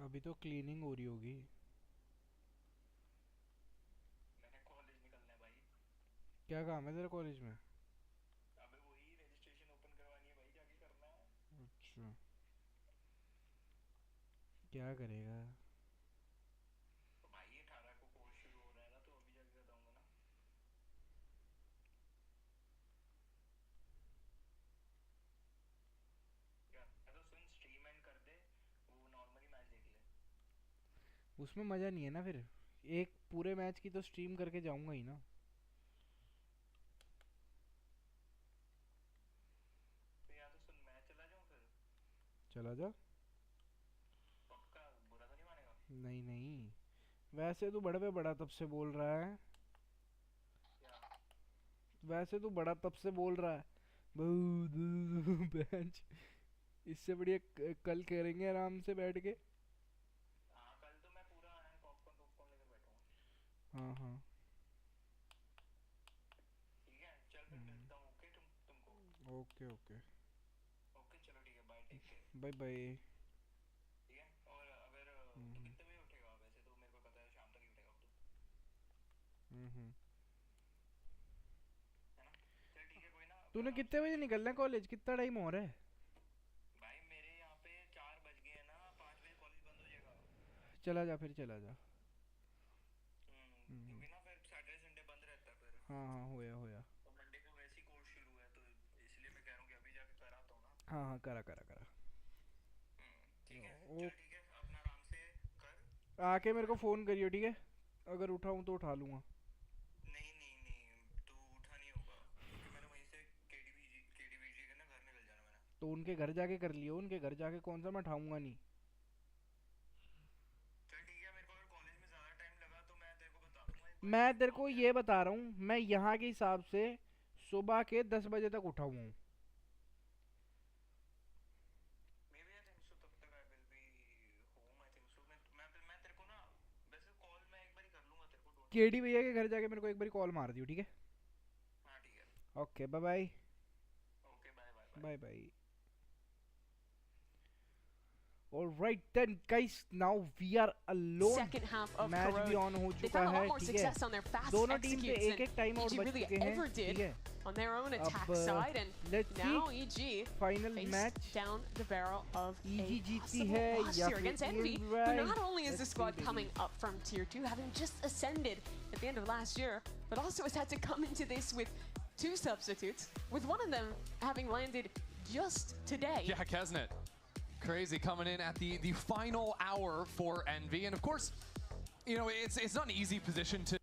अभी तो क्लीनिंग हो रही होगी। मैंने कॉलेज निकलना है भाई। क्या काम है तेरे कॉलेज में? अबे वही रजिस्ट्रेशन ओपन करवानी है भाई, जाके करना है। अच्छा, क्या करेगा? तो भाई 18 को कोर्स शुरू हो रहा है ना, तो अभी जाके बताऊंगा ना। या तो सुन, स्ट्रीम एंड कर दे, वो नॉर्मली मैच देख ले। उसमें मज़ा नहीं है ना फिर। एक पूरे मैच की तो स्ट्रीम करके जाऊंगा ही ना। तो या तो सुन, मैं चला जाऊं फिर। चला जा। पक्का बुरा तो नहीं मानेगा? नहीं नहीं, वैसे तू बड़े पे बड़ा तब से बोल रहा है। क्या? वैसे तू बड़ा तब से बोल रहा है। बेंच, इससे बढ़िया कल करेंगे आराम से बैठ के। हाँ कल तो मैं पूरा पॉपकॉर्न पॉपकॉर्न लेकर बैठूंगा। हाँ हाँ ठीक है चल फिर मिलता हूँ। ओके तुमको। ओके ओके ओके चलो ठीक है, bye, take care. Bye bye. ठीक है, और अगर तू कितने बजे उठेगा? वैसे तो मेरे को पता है शाम तक ही उठेगा तू, है ना? चल ठीक है, कोई ना। तूने कितने बजे निकलना है कॉलेज? कितना टाइम हो रहा है? भाई मेरे यहाँ पे 4 बज गए हैं ना, 5 बजे कॉलेज बंद हो जाएगा। चला जा फिर, चला जा। क्योंकि ना फिर सैटरडे संडे बंद रहता है फिर। हाँ हाँ होया होया। और मंडे को वैसे ही कोर्स शुरू है, तो इसलिए मैं कह रहा हूँ कि अभी जाके कराता हूँ ना। हाँ हाँ करा करा करा। ठीक है चल, ठीक है अपना आराम से कर। आके मेरे को फ़ोन करियो ठीक है? अगर उठाऊँ तो उठा लूँगा। नहीं नहीं नहीं, तू उठा नहीं होगा, क्योंकि मैंने वहीं से केडीवीजी के ना घर निकल जाना मैंने। तो उनके घर जाके कर लियो। उनके घर जाके कौन सा मैं उठाऊँगा नहीं। चल ठीक है, मेरे को अगर कॉलेज में ज़्यादा टाइम लगा तो मैं तेरे को बता दूंगा। मैं तेरे को ये बता रहा हूँ, मैं यहाँ के हिसाब से सुबह के 10 बजे तक उठा हुआ हूँ। Maybe I think so, तब तक I will be home, I think so। मैं तेरे को ना वैसे कॉल मैं एक बार ही कर लूँगा तेरे को। केडी भैया के घर जाके मेरे को एक बार कॉल मार दियो ठीक है? हाँ ठीक है। Okay bye bye. Okay bye bye bye bye. Alright then guys, now we are alone. Second half of match भी Corrode. ऑन हो They चुका found a lot है more ठीक success है? on their fast दोनों टीम पे executes एक एक टाइम than आउट EG बच really चुके हैं ever ठीक did है? on their own attack अब side, and let's now see EG final face match down the barrel of EG a जीतती possible है loss या here फिर against Envy, who Right. not only is the Let's squad see, coming up from Tier 2, having just ascended at the end of last year, but also has had to come into this with 2 substitutes, with one of them having landed just today. Yeah, Kesnet. Crazy coming in at the final hour for Envy. And of course, you know, it's not an easy position to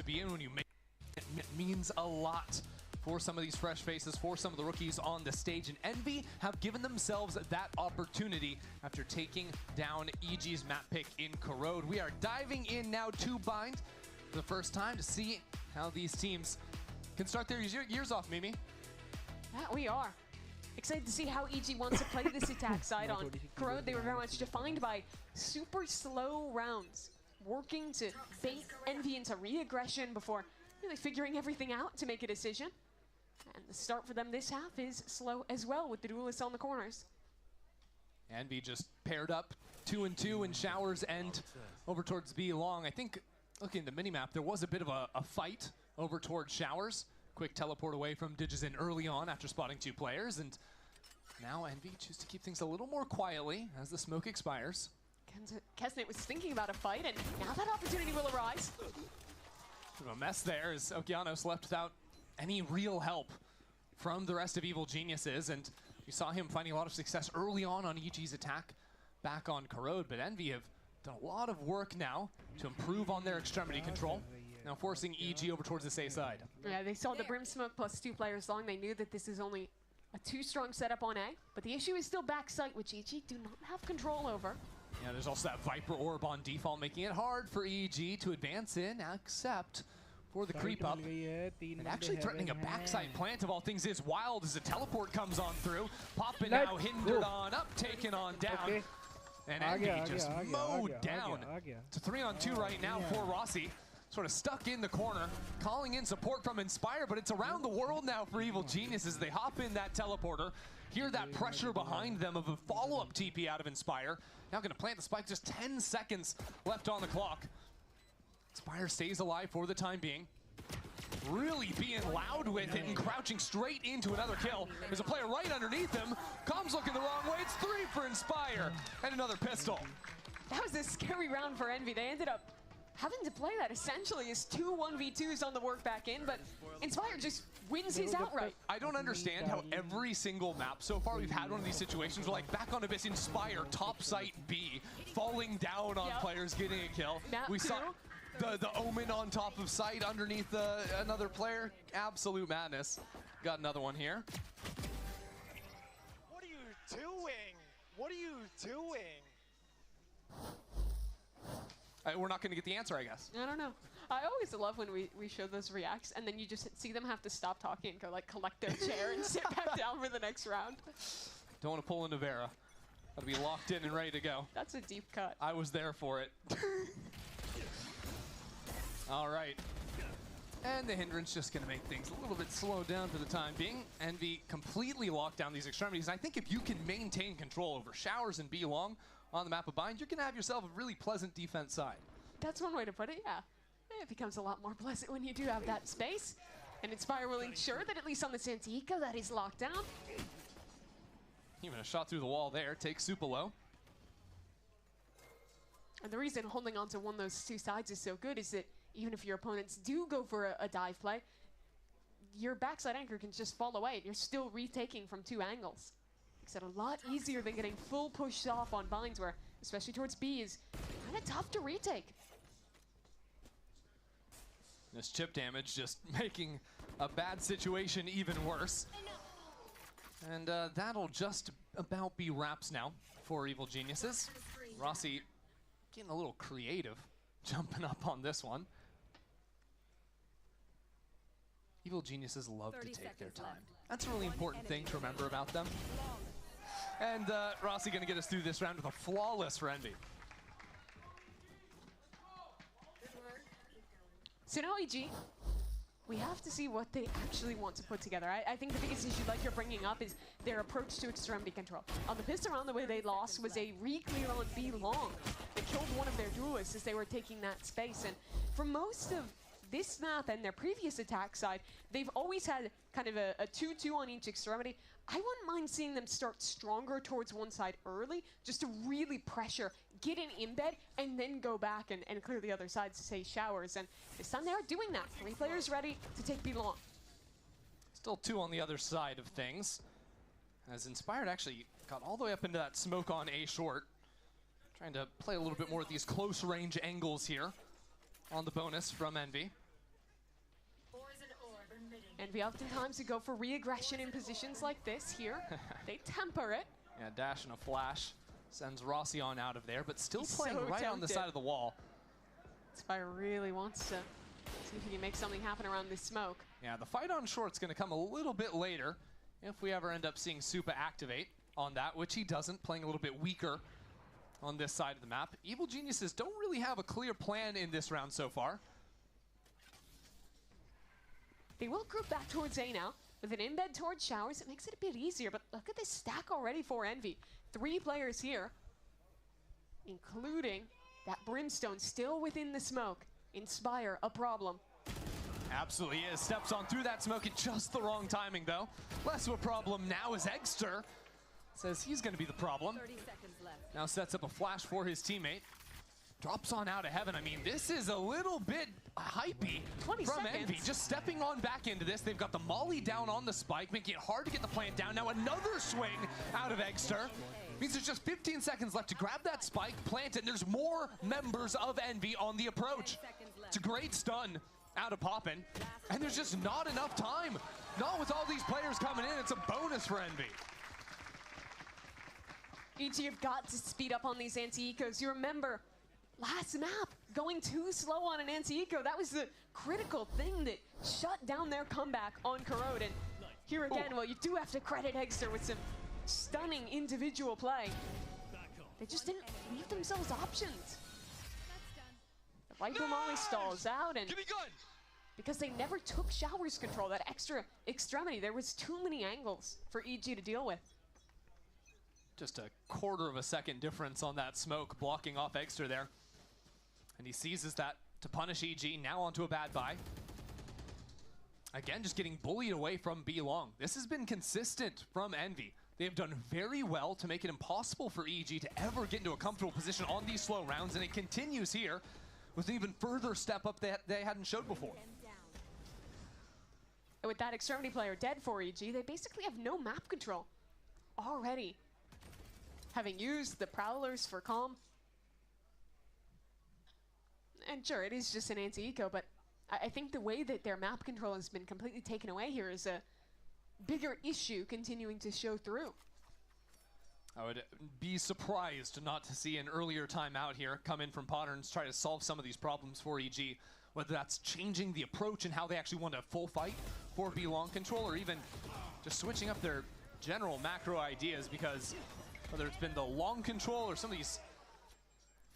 be in when you make it. It means a lot for some of these fresh faces, for some of the rookies on the stage. And Envy have given themselves that opportunity after taking down EG's map pick in Corrode. We are diving in now to Bind for the first time to see how these teams can start their years off, Mimi. Yeah, we are. Excited to see how EG wants to play this attack side on Corrode. They were very much defined by super slow rounds, working to bait Envy into re-aggression before really figuring everything out to make a decision. And the start for them this half is slow as well, with the duelists on the corners. Envy just paired up 2 and 2 in Showers and over towards B long. I think looking at the minimap, there was a bit of a fight over towards Showers. Quick teleport away from Digizin early on after spotting 2 players, and now Envy choose to keep things a little more quietly as the smoke expires. Kesnet was thinking about a fight, and now that opportunity will arise. Bit of a mess there as Okeanos left without any real help from the rest of Evil Geniuses, and we saw him finding a lot of success early on EG's attack back on Corrode, but Envy have done a lot of work now to improve on their extremity control, now forcing EG over towards the safe side. Yeah, they saw the Brim Smoke plus 2 players long. They knew that this is only a 2-strong setup on A, but the issue is still backside, which EG do not have control over. Yeah, there's also that Viper Orb on default, making it hard for EG to advance in, except for the creep up. And actually threatening a backside plant of all things is wild as the teleport comes on through. Poppin now, hindered on up, taken on down. And Envy just mowed down. It's a 3-on-2 right now for Rossi. Sort of stuck in the corner, calling in support from Inspire, but it's around the world now for Evil Genius as they hop in that teleporter. hear that pressure behind them of a follow-up TP out of Inspire. Now going to plant the spike, just 10 seconds left on the clock. Inspire stays alive for the time being. Really being loud with it and crouching straight into another kill. There's a player right underneath him. Comms looking the wrong way. It's 3 for Inspire and another pistol. That was a scary round for Envy. They ended up having to play that essentially as 2 1v2s on the work back in, but Inspire just wins his outright. I don't understand how every single map so far we've had one of these situations where, like, back on Abyss, Inspire, top site B, falling down on players, getting a kill. We saw the Omen on top of site underneath another player. Absolute madness. Got another one here. What are you doing? What are you doing? We're not going to get the answer, I guess. I don't know. I always love when we show those reacts and then you just see them have to stop talking and go like collect their chair and sit back down for the next round. Don't want to pull into Vera. Gotta be locked in and ready to go. That's a deep cut. I was there for it. All right. And the hindrance just going to make things a little bit slowed down for the time being. Envy completely locked down these extremities. And I think if you can maintain control over Showers and B long on the map of Bind, you're going to have yourself a really pleasant defense side. That's one way to put it, yeah. It becomes a lot more pleasant when you do have that space. And Inspire will ensure that at least on the Santiago that is locked down. Even a shot through the wall there. Takes Supalo. And the reason holding on to one of those two sides is so good is that even if your opponents do go for a dive play, your backside anchor can just fall away and you're still retaking from 2 angles. Makes it a lot easier than getting full push off on binds where, especially towards B, is kind of tough to retake. This chip damage just making a bad situation even worse. And that'll just about be wraps now for Evil Geniuses. Rossi getting a little creative, jumping up on this one. Evil Geniuses love to take their time. That's a really important thing to remember about them. And Rossi going to get us through this round with a flawless for Envy. So now EG, we have to see what they actually want to put together. I think the biggest issue, like you're bringing up, is their approach to extremity control. On the pistol round, the way they lost was a re-clear on B long. They killed one of their duelists as they were taking that space. And for most of this map and their previous attack side, they've always had kind of a 2-2 on each extremity. I wouldn't mind seeing them start stronger towards one side early, just to really pressure, get an embed, and then go back and clear the other side to say Showers. And this time they are doing that. 3 players ready to take B long. Still 2 on the other side of things. As Inspired actually got all the way up into that smoke on A short. Trying to play a little bit more of these close range angles here on the bonus from Envy. Envy oftentimes to go for re-aggression in positions like this here. They temper it. Yeah, dash and a flash sends Rossi on out of there, but still He's playing so right on the tempted. side of the wall. Inspire really wants to see if he can make something happen around this smoke. Yeah, the fight on short's going to come a little bit later if we ever end up seeing Supa activate on that, which he doesn't, playing a little bit weaker on this side of the map. Evil Geniuses don't really have a clear plan in this round so far. They will group back towards A now with an embed towards Showers. It makes it a bit easier, but look at this stack already for Envy. 3 players here, including that Brimstone still within the smoke. Inspire, a problem. Absolutely is. Steps on through that smoke at just the wrong timing, though. Less of a problem now as Eggster says he's going to be the problem. 30 seconds left. Now sets up a flash for his teammate. Drops on out of heaven. I mean, this is a little bit hypey 20 from seconds. Envy. Just stepping on back into this. They've got the molly down on the spike, making it hard to get the plant down. Now another swing out of Eggster. Means there's just 15 seconds left to grab that spike, plant it, and there's more members of Envy on the approach. It's a great stun out of Poppin', and there's just not enough time. Not with all these players coming in. It's a bonus for Envy. EG have got to speed up on these anti-ecos. You remember, last map, going too slow on an anti-eco, that was the critical thing that shut down their comeback on Corrode. And here again, well, you do have to credit Eggster with some stunning individual play. They just didn't leave themselves options. The Viper Molly stalls out, and because they never took Showers control, that extra extremity, there was too many angles for EG to deal with. Just a quarter of a second difference on that smoke, blocking off Egster there. And he seizes that to punish EG, now onto a bad buy. Again, just getting bullied away from B Long. This has been consistent from Envy. They have done very well to make it impossible for EG to ever get into a comfortable position on these slow rounds, and it continues here with an even further step up that they hadn't showed before. With that extremity player dead for EG, they basically have no map control already. Having used the Prowlers for calm. And sure, it is just an anti-eco, but I think the way that their map control has been completely taken away here is a bigger issue continuing to show through. I would be surprised not to see an earlier timeout here come in from Patterns, try to solve some of these problems for EG, whether that's changing the approach and how they actually want a full fight for B Long control, or even just switching up their general macro ideas, because whether it's been the long control or some of these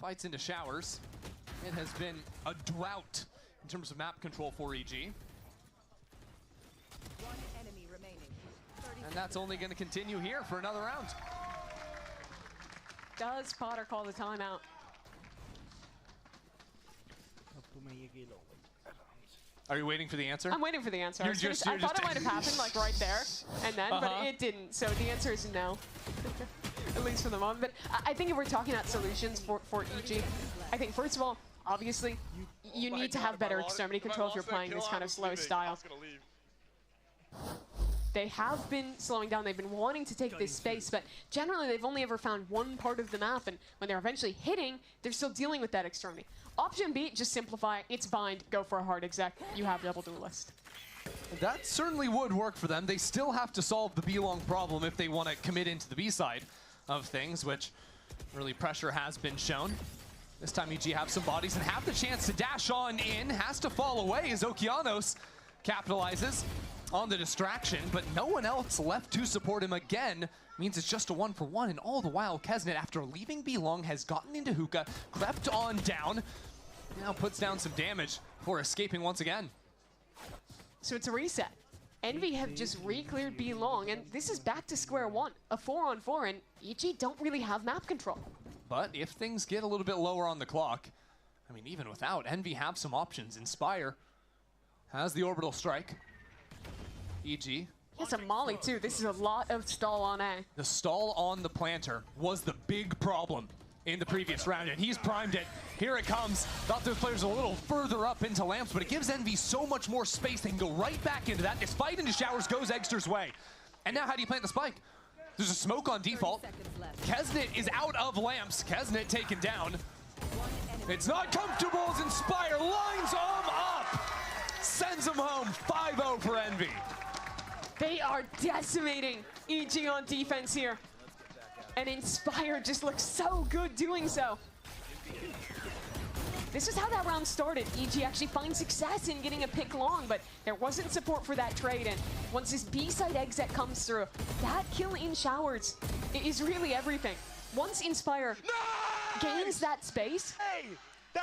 fights into showers, it has been a drought in terms of map control for EG. One enemy remaining. And that's only going to continue here for another round. Does Potter call the timeout? Are you waiting for the answer? I'm waiting for the answer. I thought it might have happened like right there and then, but it didn't. So the answer is no. At least for the moment. But I think if we're talking about solutions for EG, I think first of all, obviously, you need to have better extremity control if you're playing this kind of slow style. They have been slowing down. They've been wanting to take this space, but generally they've only ever found one part of the map, and when they're eventually hitting, they're still dealing with that extremity. Option B, just simplify. It's bind. Go for a hard exec. You have double duelist. That certainly would work for them. They still have to solve the B-Long problem if they want to commit into the B side of things, which really pressure has been shown. This time EG have some bodies and have the chance to dash on in. Has to fall away as Okeanos capitalizes on the distraction, but no one else left to support him again. Means it's just a 1-for-1, and all the while Kesnet, after leaving B-Long, has gotten into hookah, crept on down, now puts down some damage before escaping once again. So it's a reset. Envy have just re-cleared B-Long, and this is back to square one. A 4-on-4, and EG don't really have map control. But if things get a little bit lower on the clock, I mean, even without, Envy have some options. Inspire has the orbital strike. EG. It's a molly too. This is a lot of stall on A. The stall on the planter was the big problem in the previous round, and he's primed it. Here it comes. Thought those players a little further up into lamps, but it gives Envy so much more space. They can go right back into that. Despite into showers goes Egster's way. And now how do you plant the spike? There's a smoke on default. Kesnet is out of lamps. Kesnet taken down. It's not comfortable as Inspire lines him up. Sends him home. 5-0 for Envy. They are decimating EG on defense here. And Inspire just looks so good doing so. This is how that round started. EG actually finds success in getting a pick long, but there wasn't support for that trade. And once this B-side exit comes through, that kill in showers is really everything. Once Inspire gains that space,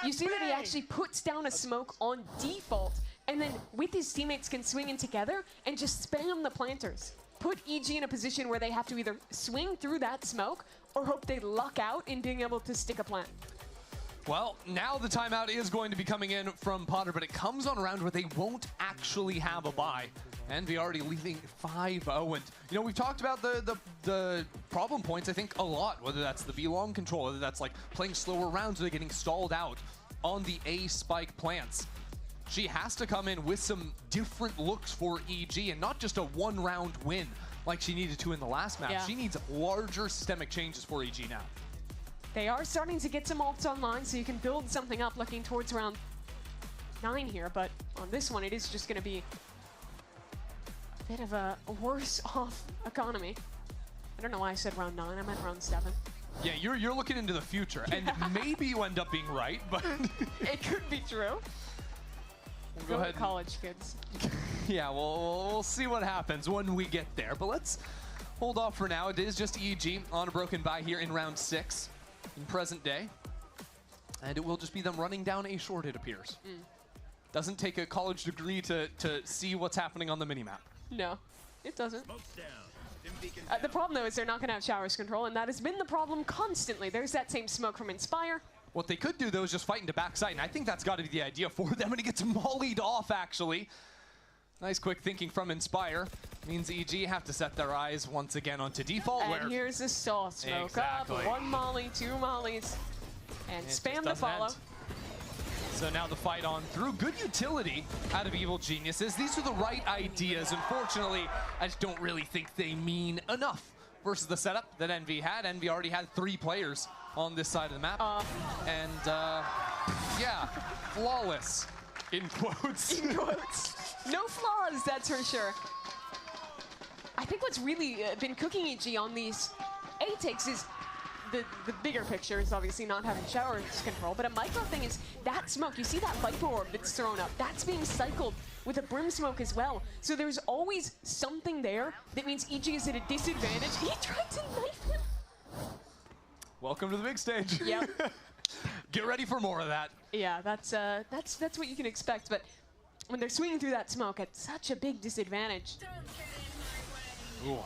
you see that he actually puts down a smoke on default, and then with his teammates can swing in together and just spam the planters. Put EG in a position where they have to either swing through that smoke or hope they luck out in being able to stick a plant. Well, now the timeout is going to be coming in from Potter, but it comes on a round where they won't actually have a bye. Envy already leading 5-0, and you know, we've talked about the problem points, I think, a lot, whether that's the B-Long control, whether that's like playing slower rounds or they're getting stalled out on the A spike plants. She has to come in with some different looks for EG and not just a one-round win like she needed to in the last match. Yeah. She needs larger systemic changes for EG now. They are starting to get some ults online, so you can build something up looking towards round 9 here, but on this one, it is just going to be a bit of a worse off economy. I don't know why I said round 9, I meant round 7. Yeah, you're looking into the future, and maybe you end up being right, but it could be true. Go ahead. College kids. Yeah, we'll see what happens when we get there, but let's hold off for now. It is just EG on a broken bye here in round 6 in present day, and it will just be them running down A short, it appears. Doesn't take a college degree to see what's happening on the minimap. No, it doesn't. The problem, though, is they're not going to have showers control, and that has been the problem constantly. There's that same smoke from Inspire. What they could do, though, is just fight into backside, and I think that's got to be the idea for them, and he gets mollied off, actually. Nice quick thinking from Inspire. Means EG have to set their eyes once again onto default. And here's the stall smoke exactly. up. 1 molly, 2 mollies, and spam to follow. End. So now the fight on through. Good utility out of Evil Geniuses. These are the right ideas. Unfortunately, I just don't really think they mean enough versus the setup that Envy had. Envy already had 3 players on this side of the map. Yeah, flawless, in quotes. In quotes. No flaws, that's for sure. I think what's really been cooking EG on these A takes is the bigger picture is obviously not having showers control, but a micro thing is that smoke. You see that Viper orb that's thrown up? That's being cycled with a Brim smoke as well. So there's always something there that means EG is at a disadvantage. He tried to knife him. Welcome to the big stage. Yep. Get ready for more of that. Yeah, that's what you can expect, but when they're swinging through that smoke at such a big disadvantage. Ooh.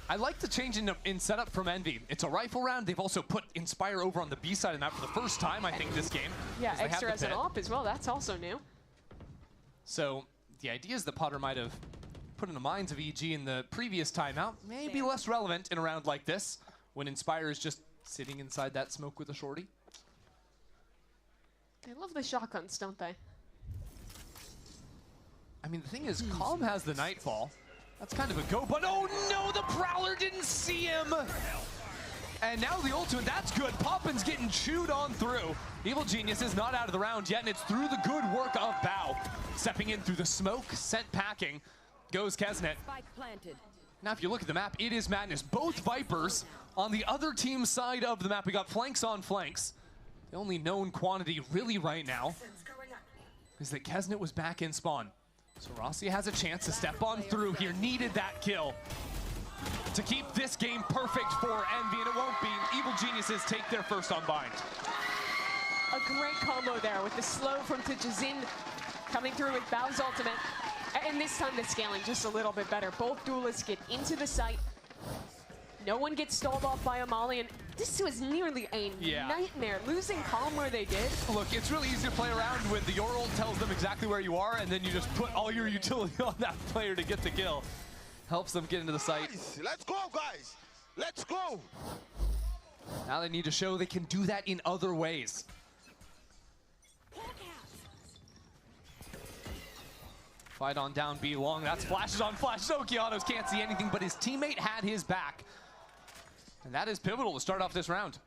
I like the change in setup from Envy. It's a rifle round. They've also put Inspire over on the B side of the map for the first time, I think, this game. Yeah, extra as an op as well. That's also new. So the ideas that Potter might have put in the minds of EG in the previous timeout may be less relevant in a round like this, when Inspire is just sitting inside that smoke with a shorty. They love the shotguns, don't they? I mean, the thing is, Calm has the Nightfall. That's kind of a go, but oh no, the Prowler didn't see him! And now the ultimate, that's good. Poppin's getting chewed on through. Evil Genius is not out of the round yet, and it's through the good work of Bao. Stepping in through the smoke, sent packing, goes Kesnet. Now if you look at the map, it is madness. Both Vipers on the other team's side of the map. We got flanks on flanks. The only known quantity really right now is that Kesnet was back in spawn. So Rossi has a chance to step on through here. Needed that kill to keep this game perfect for Envy, and it won't be. Evil Geniuses take their first on bind. A great combo there with the slow from Tijazin coming through with Bao's ultimate. And this time the scaling just a little bit better. Both duelists get into the site. No one gets stalled off by a molly, and this was nearly a nightmare. Losing Calm where they did. Look, it's really easy to play around when the your ult tells them exactly where you are, and then you just put all your utility on that player to get the kill. Helps them get into the site. Let's go, guys. Let's go. Now they need to show they can do that in other ways. Fight on down B long. That's flashes on flash. Okeanos can't see anything, but his teammate had his back. And that is pivotal to start off this round.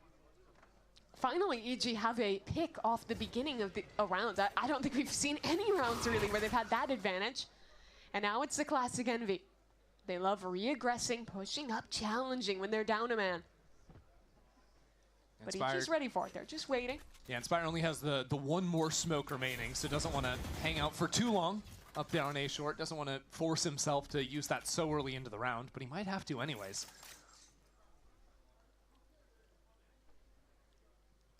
Finally, EG have a pick off the beginning of the round. I don't think we've seen any rounds really where they've had that advantage. And now it's the classic Envy. They love re-aggressing, pushing up, challenging when they're down a man. But EG's ready for it. They're just waiting. Yeah, Inspire only has the one more smoke remaining, so doesn't want to hang out for too long up there on A short. Doesn't want to force himself to use that so early into the round, but he might have to anyways.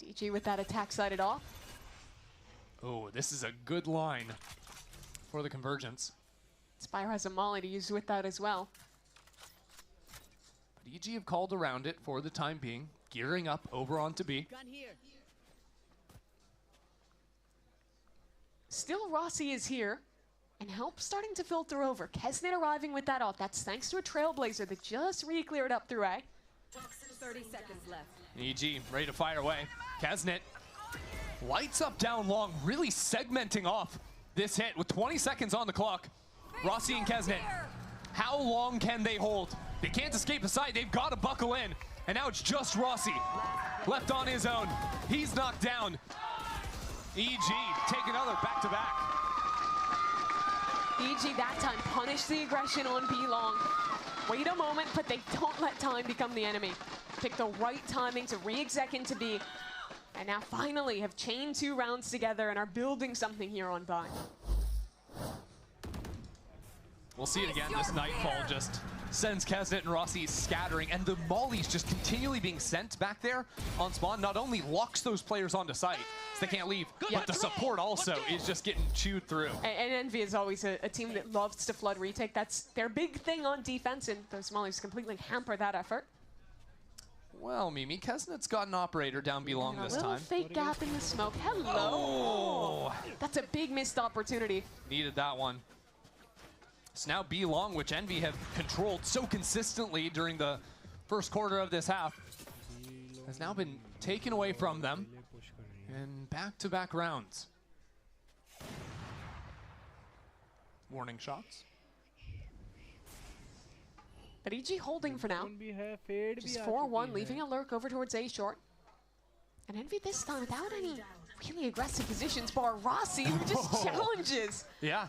DG with that attack sided off. Oh, this is a good line for the convergence. Spire has a molly to use with that as well. But EG have called around it for the time being, gearing up over onto B. Still Rossi is here, and help starting to filter over. Kesnet arriving with that off. That's thanks to a Trailblazer that just re-cleared up through A. 30 seconds left. EG ready to fire away. Kesnet lights up down long, really segmenting off this hit with 20 seconds on the clock. Rossi and Kesnet, how long can they hold? They can't escape the site. They've got to buckle in. And now it's just Rossi left on his own. He's knocked down. EG take another back-to-back. EG that time punished the aggression on B long. Wait a moment, but they don't let time become the enemy. Pick the right timing to re-exec into B. And now finally have chained 2 rounds together and are building something here on Bind. We'll see it again. This Nightfall just sends Kesnet and Rossi scattering, and the mollies just continually being sent back there on spawn. Not only locks those players onto site, so they can't leave, but the support also is just getting chewed through. And Envy is always a team that loves to flood retake. That's their big thing on defense, and those mollies completely hamper that effort. Well, Mimi, Kesnet's got an operator down B long this A little time. fake gap in the smoke. Hello. That's a big missed opportunity. Needed that one. So now B long, which Envy have controlled so consistently during the first quarter of this half, has now been taken away from them in back-to-back rounds. Warning shots. But EG holding for now. Just 4-1, leaving a lurk over towards A short. And Envy this time without any really aggressive positions, bar Rossi, who just challenges. Yeah,